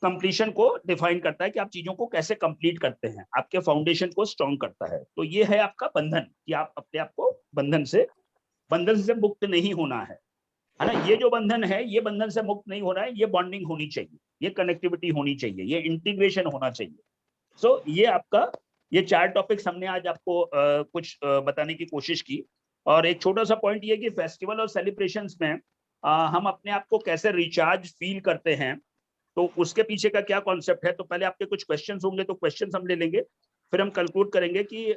कंप्लीशन को डिफाइन करता है कि आप चीजों को कैसे कंप्लीट करते हैं, आपके फाउंडेशन को स्ट्रॉन्ग करता है। तो ये है आपका बंधन, कि आप अपने आप को बंधन से मुक्त नहीं होना है ना। ये जो बंधन है, ये बंधन से मुक्त नहीं होना है, ये बॉन्डिंग होनी चाहिए, ये कनेक्टिविटी होनी चाहिए, ये इंटीग्रेशन होना चाहिए। सो ये आपका, ये 4 टॉपिक्स हमने आज आपको कुछ बताने की कोशिश की। और एक छोटा सा पॉइंट ये कि फेस्टिवल और सेलिब्रेशंस में हम अपने आप को कैसे रिचार्ज फील करते हैं, तो उसके पीछे का क्या कॉन्सेप्ट है। तो पहले आपके कुछ क्वेश्चंस होंगे, तो क्वेश्चंस हम ले लेंगे, फिर हम कंक्लूड करेंगे कि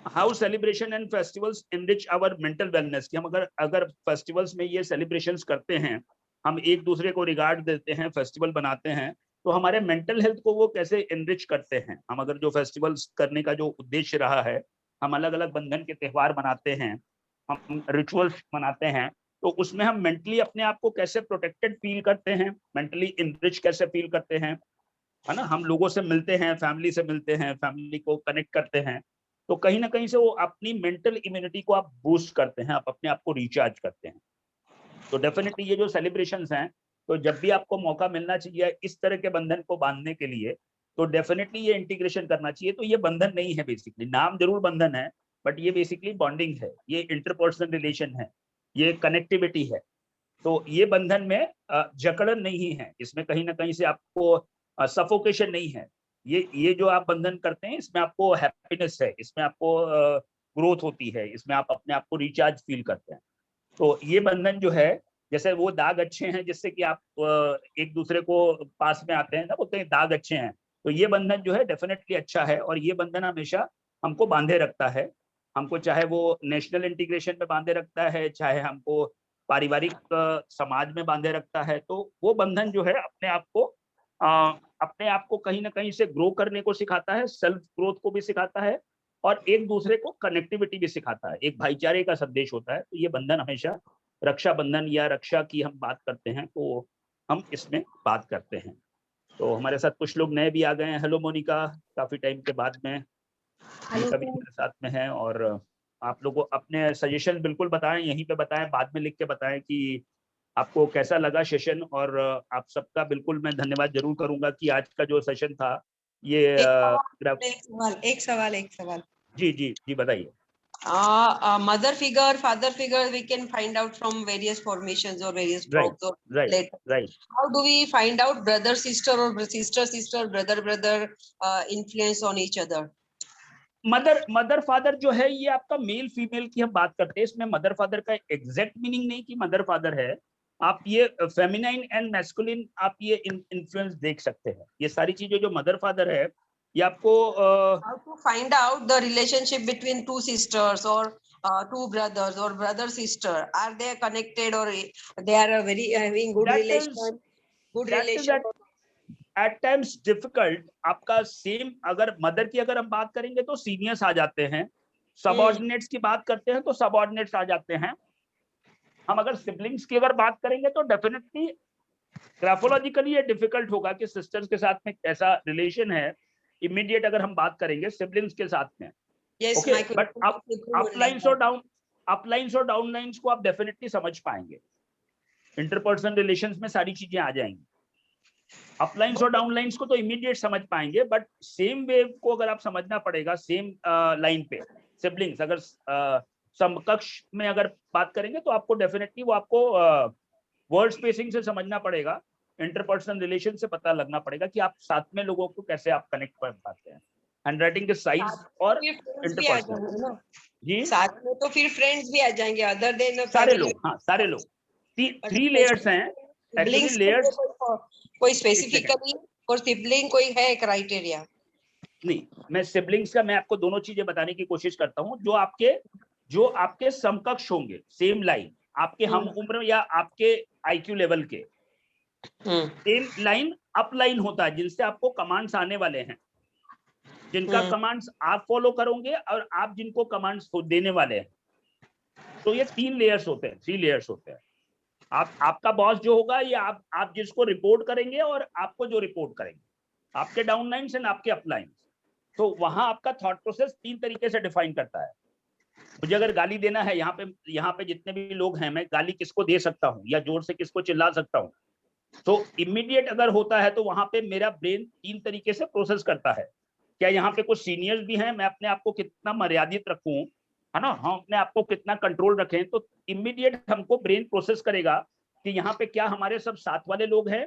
how celebration and festivals enrich our mental wellness. कि हम अगर फेस्टिवल्स में ये सेलिब्रेशंस करते हैं, हम एक दूसरे को रिगार्ड देते हैं, फेस्टिवल बनाते हैं, तो हमारे मेंटल हेल्थ को वो कैसे एनरिच करते हैं। हम अगर जो फेस्टिवल्स करने का जो उद्देश्य रहा है, हम अलग अलग बंधन के त्यौहार मनाते हैं, हम रिचुअल्स मनाते हैं, तो उसमें हम मेंटली अपने आप को कैसे प्रोटेक्टेड फील करते हैं, मेंटली इनरिच कैसे फील करते हैं, है ना। हम लोगों से मिलते हैं, फैमिली से मिलते हैं, फैमिली को कनेक्ट करते हैं, तो कहीं ना कहीं से वो अपनी मेंटल इम्यूनिटी को आप बूस्ट करते हैं, आप अपने आप को रिचार्ज करते हैं। तो डेफिनेटली ये जो सेलिब्रेशंस हैं, तो जब भी आपको मौका मिलना चाहिए इस तरह के बंधन को बांधने के लिए, तो डेफिनेटली ये इंटीग्रेशन करना चाहिए। तो ये बंधन नहीं है, बेसिकली नाम जरूर बंधन है, बट ये बेसिकली बॉन्डिंग है, ये इंटरपर्सनल रिलेशन है, ये कनेक्टिविटी है। तो ये बंधन में जकड़न नहीं है, इसमें कहीं ना कहीं से आपको सफोकेशन नहीं है। ये जो आप बंधन करते हैं, इसमें आपको हैप्पीनेस है, इसमें आपको ग्रोथ होती है, इसमें आप अपने आप को रिचार्ज फील करते हैं। तो ये बंधन जो है, जैसे वो दाग अच्छे हैं जिससे कि आप एक दूसरे को पास में आते हैं ना, बोलते हैं दाग अच्छे हैं, तो ये बंधन जो है डेफिनेटली अच्छा है। और ये बंधन हमेशा हमको बांधे रखता है, हमको चाहे वो नेशनल इंटीग्रेशन में बांधे रखता है, चाहे हमको पारिवारिक समाज में बांधे रखता है। तो वो बंधन जो है अपने आप को कहीं ना कहीं से ग्रो करने को सिखाता है, सेल्फ ग्रोथ को भी सिखाता है, और एक दूसरे को कनेक्टिविटी भी सिखाता है, एक भाईचारे का संदेश होता है। तो ये बंधन हमेशा रक्षा बंधन या रक्षा की हम बात करते हैं तो हम इसमें बात करते हैं। तो हमारे साथ कुछ लोग नए भी आ गए हैं। हेलो मोनिका, काफी टाइम के बाद में मोनिका भी हमारे साथ में है। और आप लोगों अपने सजेशन बिल्कुल बताएं, यहीं पे बताएं, बाद में लिख के बताएं कि आपको कैसा लगा सेशन। और आप सबका बिल्कुल मैं धन्यवाद जरूर करूंगा कि आज का जो सेशन था ये एक सवाल जी बताइए। Mother figure, father figure, we can find out from various formations or various probes or letters. Right. How do we find out brother sister or sister brother influence on each other? Mother father जो है ये आपका male female की हम बात करते हैं, इसमें मदर फादर का एग्जैक्ट मीनिंग नहीं कि मदर फादर है। आप ये फेमिनाइन एंड मैस्कुलिन आप ये इन्फ्लुएंस देख सकते हैं। ये सारी चीजें जो मदर फादर है ये आपको how to find out the relationship between two sisters or two brothers or brother sister, are they connected or they are a very having good relation at times difficult. आपका same अगर mother की अगर हम बात करेंगे तो seniors आ जाते हैं, सबऑर्डिनेट्स की बात करते हैं तो सबऑर्डिनेट्स आ जाते हैं। हम अगर सिबलिंग्स की अगर बात करेंगे तो डेफिनेटली ग्राफोलॉजिकली ये डिफिकल्ट होगा कि सिस्टर्स के साथ में कैसा रिलेशन है इमीडिएट अगर हम बात करेंगे सिबलिंग्स के साथ में। बट अपलाइंस और डाउनलाइंस को आप डेफिनेटली समझ पाएंगे, इंटरपर्सनल रिलेशंस में सारी चीजें आ जाएंगी। अपलाइंस और डाउनलाइंस को तो इमीडिएट समझ पाएंगे, बट सेम वेव को अगर आप समझना पड़ेगा सेम लाइन पे सिबलिंग्स अगर समकक्ष में अगर बात करेंगे तो आपको डेफिनेटली वो आपको वर्ड स्पेसिंग से समझना पड़ेगा, इंटरपर्सनल रिलेशन से पता लगना पड़ेगा कि आप साथ में लोगों को कैसे आप कनेक्ट कर पाते हैं। हैंडराइटिंग के साइज और इंटरपर्सनल जी साथ में तो फिर फ्रेंड्स भी आ जाएंगे अदर देन सारे लोग। हाँ सारे लोग 3 लेयर्स हैं एक्चुअली। लेयर्स कोई स्पेसिफिकली और सिबलिंग कोई है क्राइटेरिया नहीं, मैं सिबलिंग्स का मैं आपको दोनों चीजें बताने की कोशिश करता हूँ। जो आपके समकक्ष होंगे, सेम लाइन, आपके हम उम्र या आपके आईक्यू लेवल के, सेम लाइन अप लाइन होता है जिनसे आपको कमांड्स आने वाले हैं, जिनका कमांड्स आप फॉलो करोगे और आप जिनको कमांड्स देने वाले हैं। तो ये 3 लेयर्स होते हैं, 3 लेयर्स होते हैं। आपका बॉस जो होगा ये आप जिसको रिपोर्ट करेंगे और आपको जो रिपोर्ट करेंगे, आपके डाउनलाइंस एंड आपके अपलाइंस। तो वहां आपका थॉट प्रोसेस 3 तरीके से डिफाइन करता है। मुझे अगर गाली देना है, यहाँ पे जितने भी लोग हैं, मैं गाली किसको दे सकता हूँ या जोर से किसको चिल्ला सकता हूँ, तो इमीडिएट अगर होता है तो वहां पे मेरा ब्रेन 3 तरीके से प्रोसेस करता है। क्या यहाँ पे कुछ सीनियर्स भी हैं, मैं अपने आप को कितना मर्यादित रखूं, है ना, हम अपने आप को कितना कंट्रोल रखें। तो इमीडिएट हमको ब्रेन प्रोसेस करेगा कि यहाँ पे क्या हमारे सब साथ वाले लोग हैं।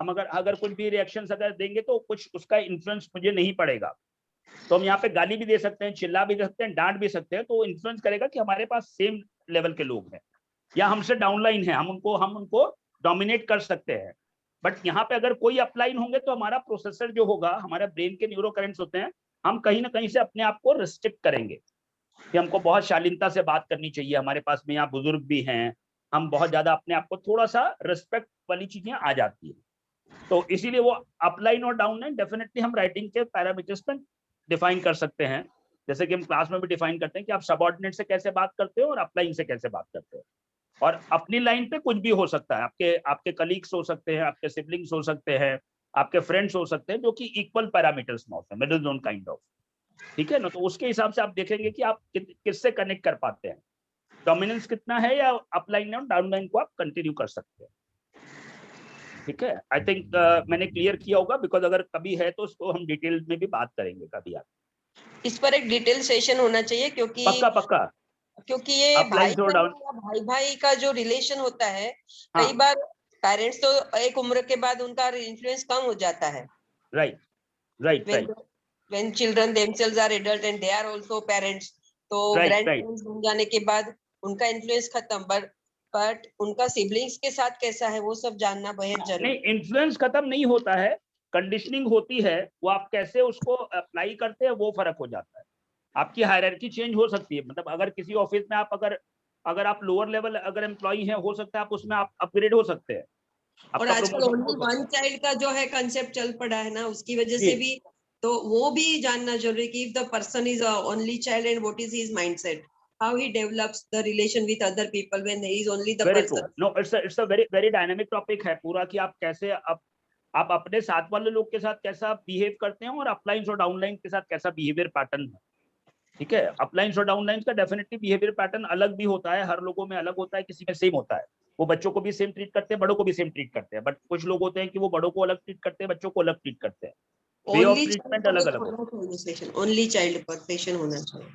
हम अगर कुछ भी रिएक्शंस अगर देंगे तो कुछ उसका इन्फ्लुएंस मुझे नहीं पड़ेगा। तो हम यहाँ पे गाली भी दे सकते हैं, चिल्ला भी सकते हैं, डांट भी सकते हैं, तो इन्फ्लुएंस करेगा कि हमारे पास सेम लेवल के लोग हैं या हमसे डाउनलाइन है, हम उनको डोमिनेट कर सकते हैं। बट यहाँ पे अगर कोई अपलाइन होंगे तो हमारा प्रोसेसर जो होगा, हमारे ब्रेन के न्यूरो करंट्स होते हैं, हम कहीं ना कहीं से अपने आप को रिस्ट्रिक्ट करेंगे कि हमको बहुत शालीनता से बात करनी चाहिए, हमारे पास में यहाँ बुजुर्ग भी हैं, हम बहुत ज्यादा अपने आप को थोड़ा सा रिस्पेक्ट वाली चीजें आ जाती है। तो इसीलिए वो अपलाइन और डाउनलाइन डेफिनेटली हम राइटिंग के पैरामीटर्स में डिफाइन कर सकते हैं, जैसे कि हम क्लास में भी डिफाइन करते हैं कि आप सबऑर्डिनेट से कैसे बात करते हो और अपलाइन से कैसे बात करते हो। और अपनी लाइन पे कुछ भी हो सकता है, आपके कलीग्स हो सकते हैं, आपके सिबलिंग्स हो सकते हैं, आपके फ्रेंड्स हो सकते हैं, जो कि इक्वल पैरामीटर्स में होते हैं, मिडिल जोन काइंड ऑफ, ठीक है ना। तो उसके हिसाब से आप देखेंगे कि आप किससे कनेक्ट कर पाते हैं, डोमिनेंस कितना है, या अपलाइन और डाउनलाइन को आप कंटिन्यू कर सकते हैं, ठीक है। आई थिंक मैंने क्लियर किया होगा, बिकॉज अगर कभी है तो उसको हम डिटेल में भी बात करेंगे कभी। आप इस पर एक डिटेल सेशन होना चाहिए, क्योंकि पक्का क्योंकि ये भाई का जो रिलेशन होता है, कई बार पेरेंट्स तो एक उम्र के बाद उनका इन्फ्लुएंस कम हो जाता है, right. Right, when right. when children themselves are adult and they are also parents, तो Right, ग्रैंड right. पेरेंट्स बन जाने के बाद उनका इन्फ्लुएंस खत्म, बट उनका सिबलिंग्स के साथ कैसा है वो सब जानना बेहद नहीं, जरूरी। इन्फ्लुएंस खत्म नहीं होता है, कंडीशनिंग होती है, वो आप कैसे उसको अप्लाई करते हैं वो फर्क हो जाता है। आपकी हायरार्की चेंज हो सकती है, मतलब अगर किसी ऑफिस में आप अगर आप लोअर लेवल अगर एम्प्लॉई हैं, हो सकता है आप उसमें आप अपग्रेड हो सकते हैं। और आजकल ओनली वन चाइल्ड का जो है कंसेप्ट चल पड़ा है ना, उसकी वजह से भी तो वो भी जानना जरूरी कि if the person is only child and what is his mindset, how he develops the relation with other people when he is only the Very person. true. No, it's a very dynamic topic है पूरा, कि आप कैसे आप अपने साथ वाले लोग के साथ कैसा बिहेव करते हैं और अपलाइंस और डाउनलाइन के साथ कैसा बिहेवियर पैटर्न है। ठीक है, अपलाइंस और डाउनलाइंस का डेफिनेटली बिहेवियर पैटर्न अलग भी होता है, हर लोगों में अलग होता है, किसी में सेम होता है। वो बच्चों को भी सेम ट्रीट करते हैं, बड़ों को भी सेम ट्रीट करते हैं, बट कुछ लोग होते हैं कि वो बड़ों को अलग ट्रीट करते हैं, बच्चों को अलग ट्रीट करते हैं। वे ऑफ ट्रीटमेंट अलग अलग होता है। ओनली चाइल्ड पर पेशेंट होना चाहिए।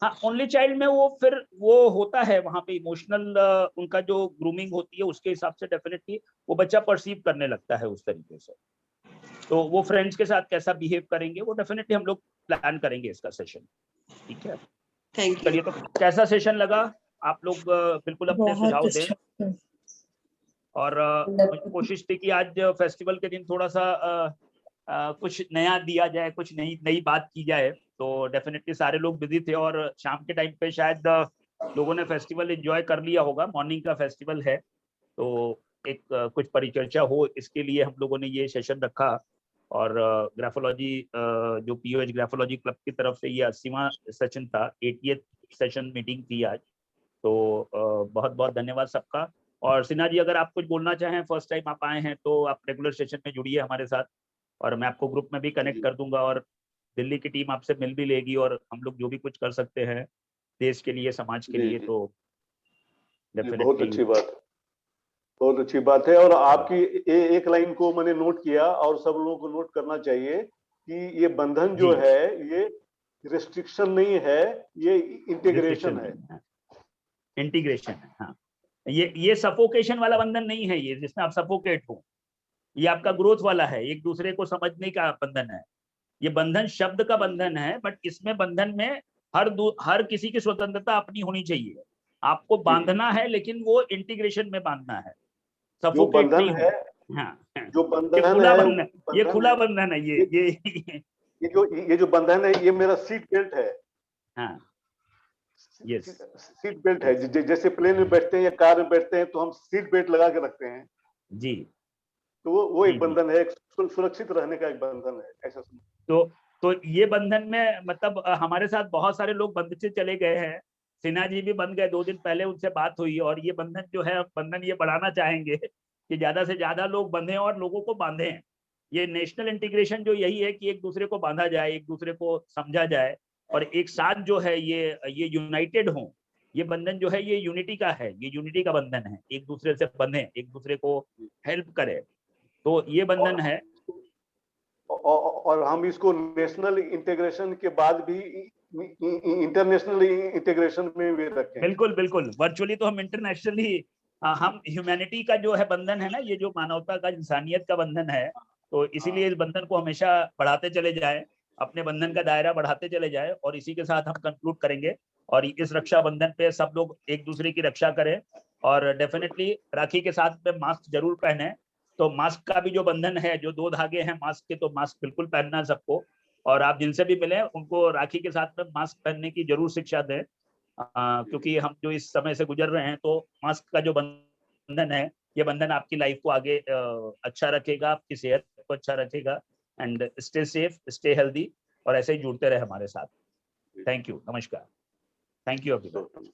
हाँ, ओनली चाइल्ड में वो फिर वो होता है वहां पे इमोशनल उनका जो ग्रूमिंग होती है उसके हिसाब से डेफिनेटली वो बच्चा परसीव करने लगता है उस तरीके से। तो वो फ्रेंड्स के साथ कैसा बिहेव करेंगे वो डेफिनेटली हम लोग प्लान करेंगे इसका सेशन। ठीक है, थैंक यू। चलिए, तो कैसा सेशन लगा? आप लोग बिल्कुल अपने सुझाव दें। और मुझे कोशिश थी कि आज फेस्टिवल के दिन थोड़ा सा कुछ नया दिया जाए, कुछ नई बात की जाए। तो डेफिनेटली सारे लोग बिजी थे और शाम के टाइम पे शायद लोगों ने फेस्टिवल एंजॉय कर लिया होगा। मॉर्निंग का फेस्टिवल है, तो एक कुछ परिचर्चा हो इसके लिए हम लोगों ने ये सेशन रखा। और ग्राफोलॉजी जो पीओएच ग्राफोलॉजी क्लब की तरफ से ये 80वां सेशन था, 80th सेशन मीटिंग थी आज। तो बहुत बहुत धन्यवाद सबका। और सिन्हा जी, अगर आप कुछ बोलना चाहें, फर्स्ट टाइम आप आए हैं तो आप रेगुलर सेशन में जुड़िए हमारे साथ, और मैं आपको ग्रुप में भी कनेक्ट कर दूंगा और दिल्ली की टीम आपसे मिल भी लेगी, और हम लोग जो भी कुछ कर सकते हैं देश के लिए, समाज के लिए, तो बहुत अच्छी बात, बहुत अच्छी बात है। और आपकी एक लाइन को मैंने नोट किया और सब लोगों को नोट करना चाहिए कि ये बंधन जो है ये रिस्ट्रिक्शन नहीं है, ये इंटीग्रेशन है। इंटीग्रेशन है, हाँ। ये सफोकेशन वाला बंधन नहीं है, ये जिसमें आप सफोकेट हो। ये आपका ग्रोथ वाला है, एक दूसरे को समझने का बंधन है। ये बंधन शब्द का बंधन है, बट इसमें बंधन में हर किसी की स्वतंत्रता अपनी होनी चाहिए। आपको बांधना है लेकिन वो इंटीग्रेशन में बांधना है, सफोकेट नहीं है। हाँ, जो बंधन ये खुला है, बंधन, ये खुला बंधन है। ये जो बंधन है ये मेरा सीट बेल्ट है। हाँ, यस, सीट बेल्ट है। जैसे प्लेन में बैठते हैं या कार में बैठते हैं तो हम सीट बेल्ट लगा के रखते हैं जी। तो वो एक बंधन है, सुरक्षित रहने का एक बंधन है, ऐसा। तो ये बंधन में मतलब हमारे साथ बहुत सारे लोग बंध से चले गए हैं। सिन्हा जी भी बंध गए, 2 दिन पहले उनसे बात हुई, और ये बंधन जो है, बंधन ये बढ़ाना चाहेंगे कि ज्यादा से ज्यादा लोग बंधे और लोगों को बांधे। ये नेशनल इंटीग्रेशन जो यही है कि एक दूसरे को बांधा जाए, एक दूसरे को समझा जाए, और एक साथ जो है ये यूनाइटेड हो। ये बंधन जो है ये यूनिटी का है, ये यूनिटी का बंधन है, एक दूसरे से बंधे, एक दूसरे को हेल्प करे, तो ये बंधन है। और हम इसको नेशनल इंटीग्रेशन के बाद भी इंटरनेशनल इंटीग्रेशन में भी रखें। बिल्कुल बिल्कुल, वर्चुअली तो हम इंटरनेशनली, हम ह्यूमैनिटी का जो है बंधन है ना, ये जो मानवता का, इंसानियत का बंधन है, तो इसीलिए इस बंधन को हमेशा बढ़ाते चले जाए, अपने बंधन का दायरा बढ़ाते चले जाए। और इसी के साथ हम कंक्लूड करेंगे, और इस रक्षाबंधन पे सब लोग एक दूसरे की रक्षा करें, और डेफिनेटली राखी के साथ में मास्क जरूर पहने। तो मास्क का भी जो बंधन है, जो 2 धागे हैं मास्क के, तो मास्क बिल्कुल पहनना है सबको। और आप जिनसे भी मिले उनको राखी के साथ में मास्क पहनने की जरूर शिक्षा दें, क्योंकि हम जो इस समय से गुजर रहे हैं, तो मास्क का जो बंधन है, ये बंधन आपकी लाइफ को आगे अच्छा रखेगा, आपकी सेहत को अच्छा रखेगा। And stay safe, stay healthy, और ऐसे ही जुड़ते रहे हमारे साथ। थैंक यू, नमस्कार, thank you everyone.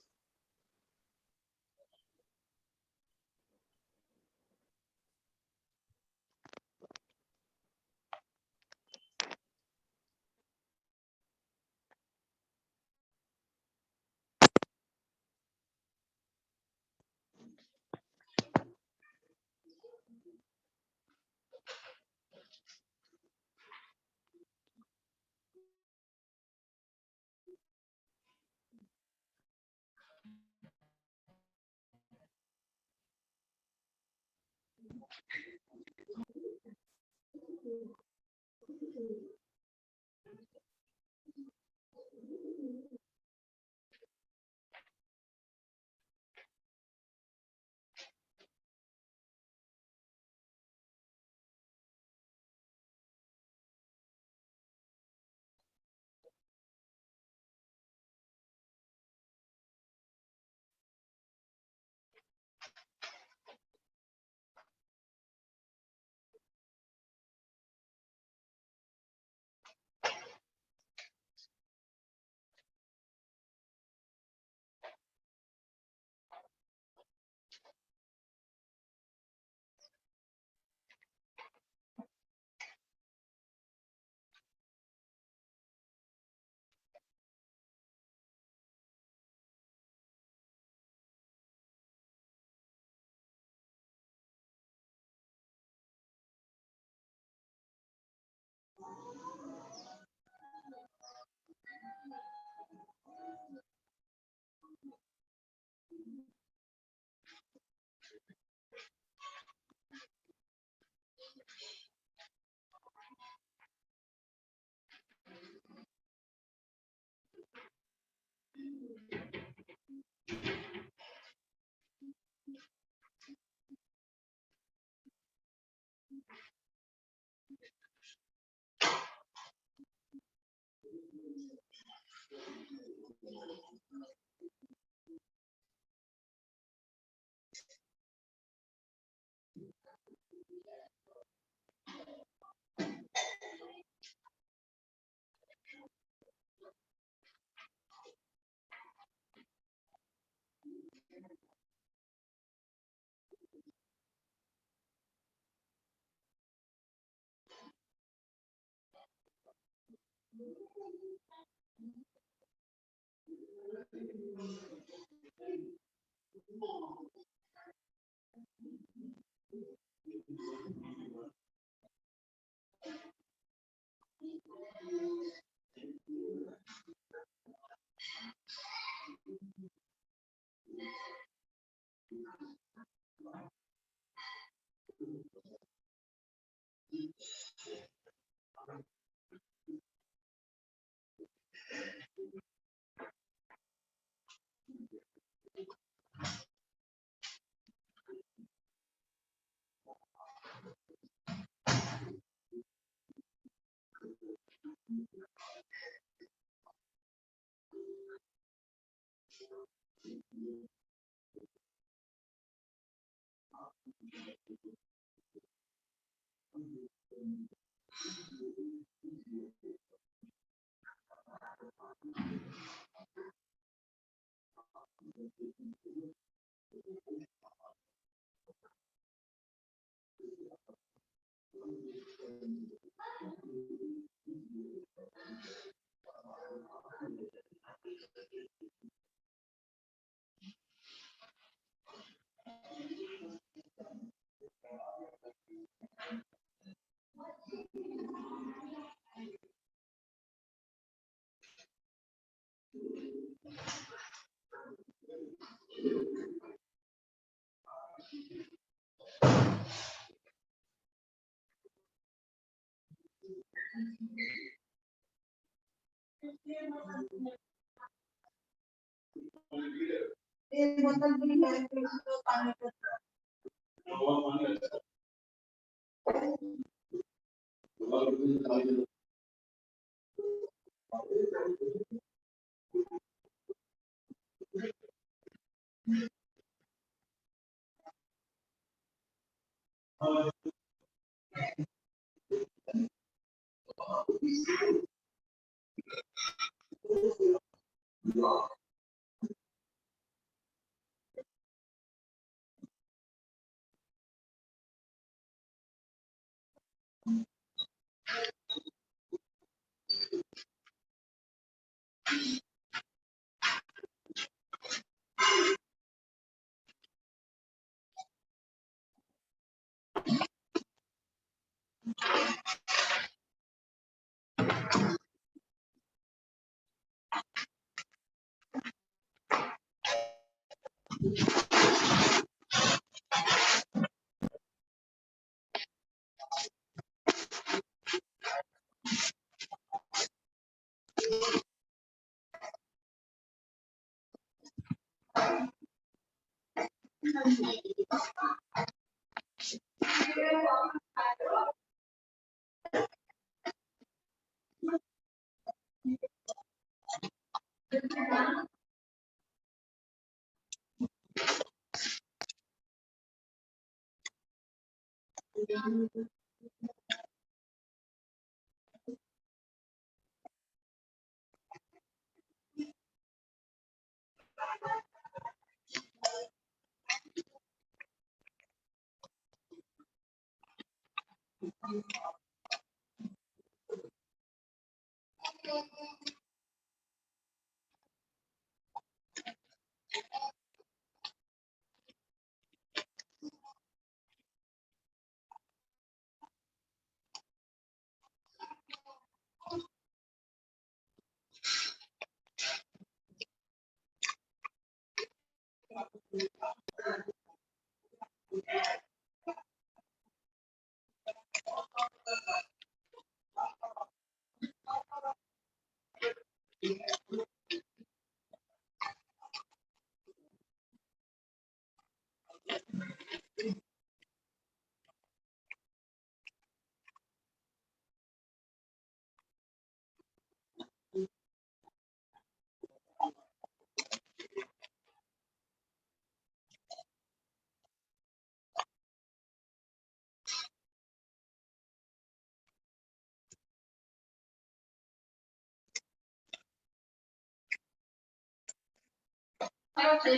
Thank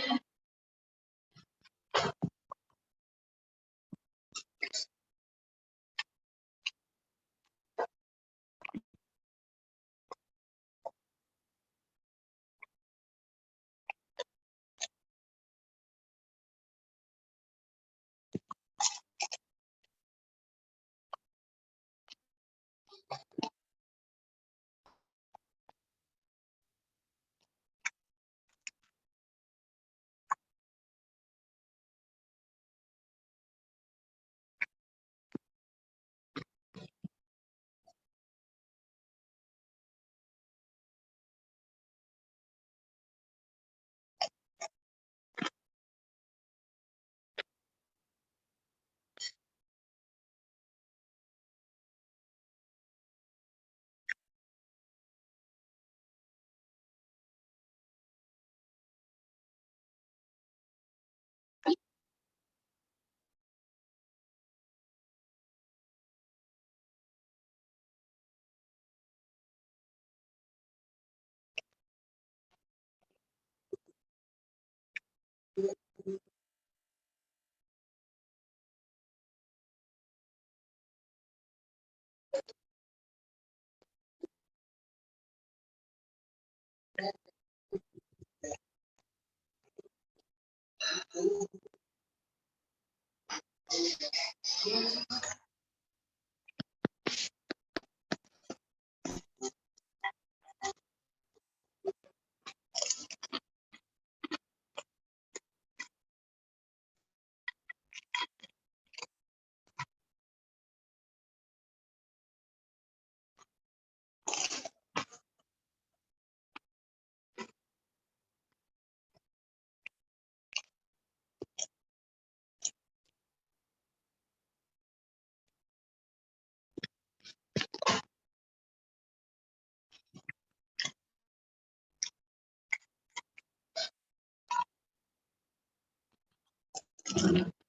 you.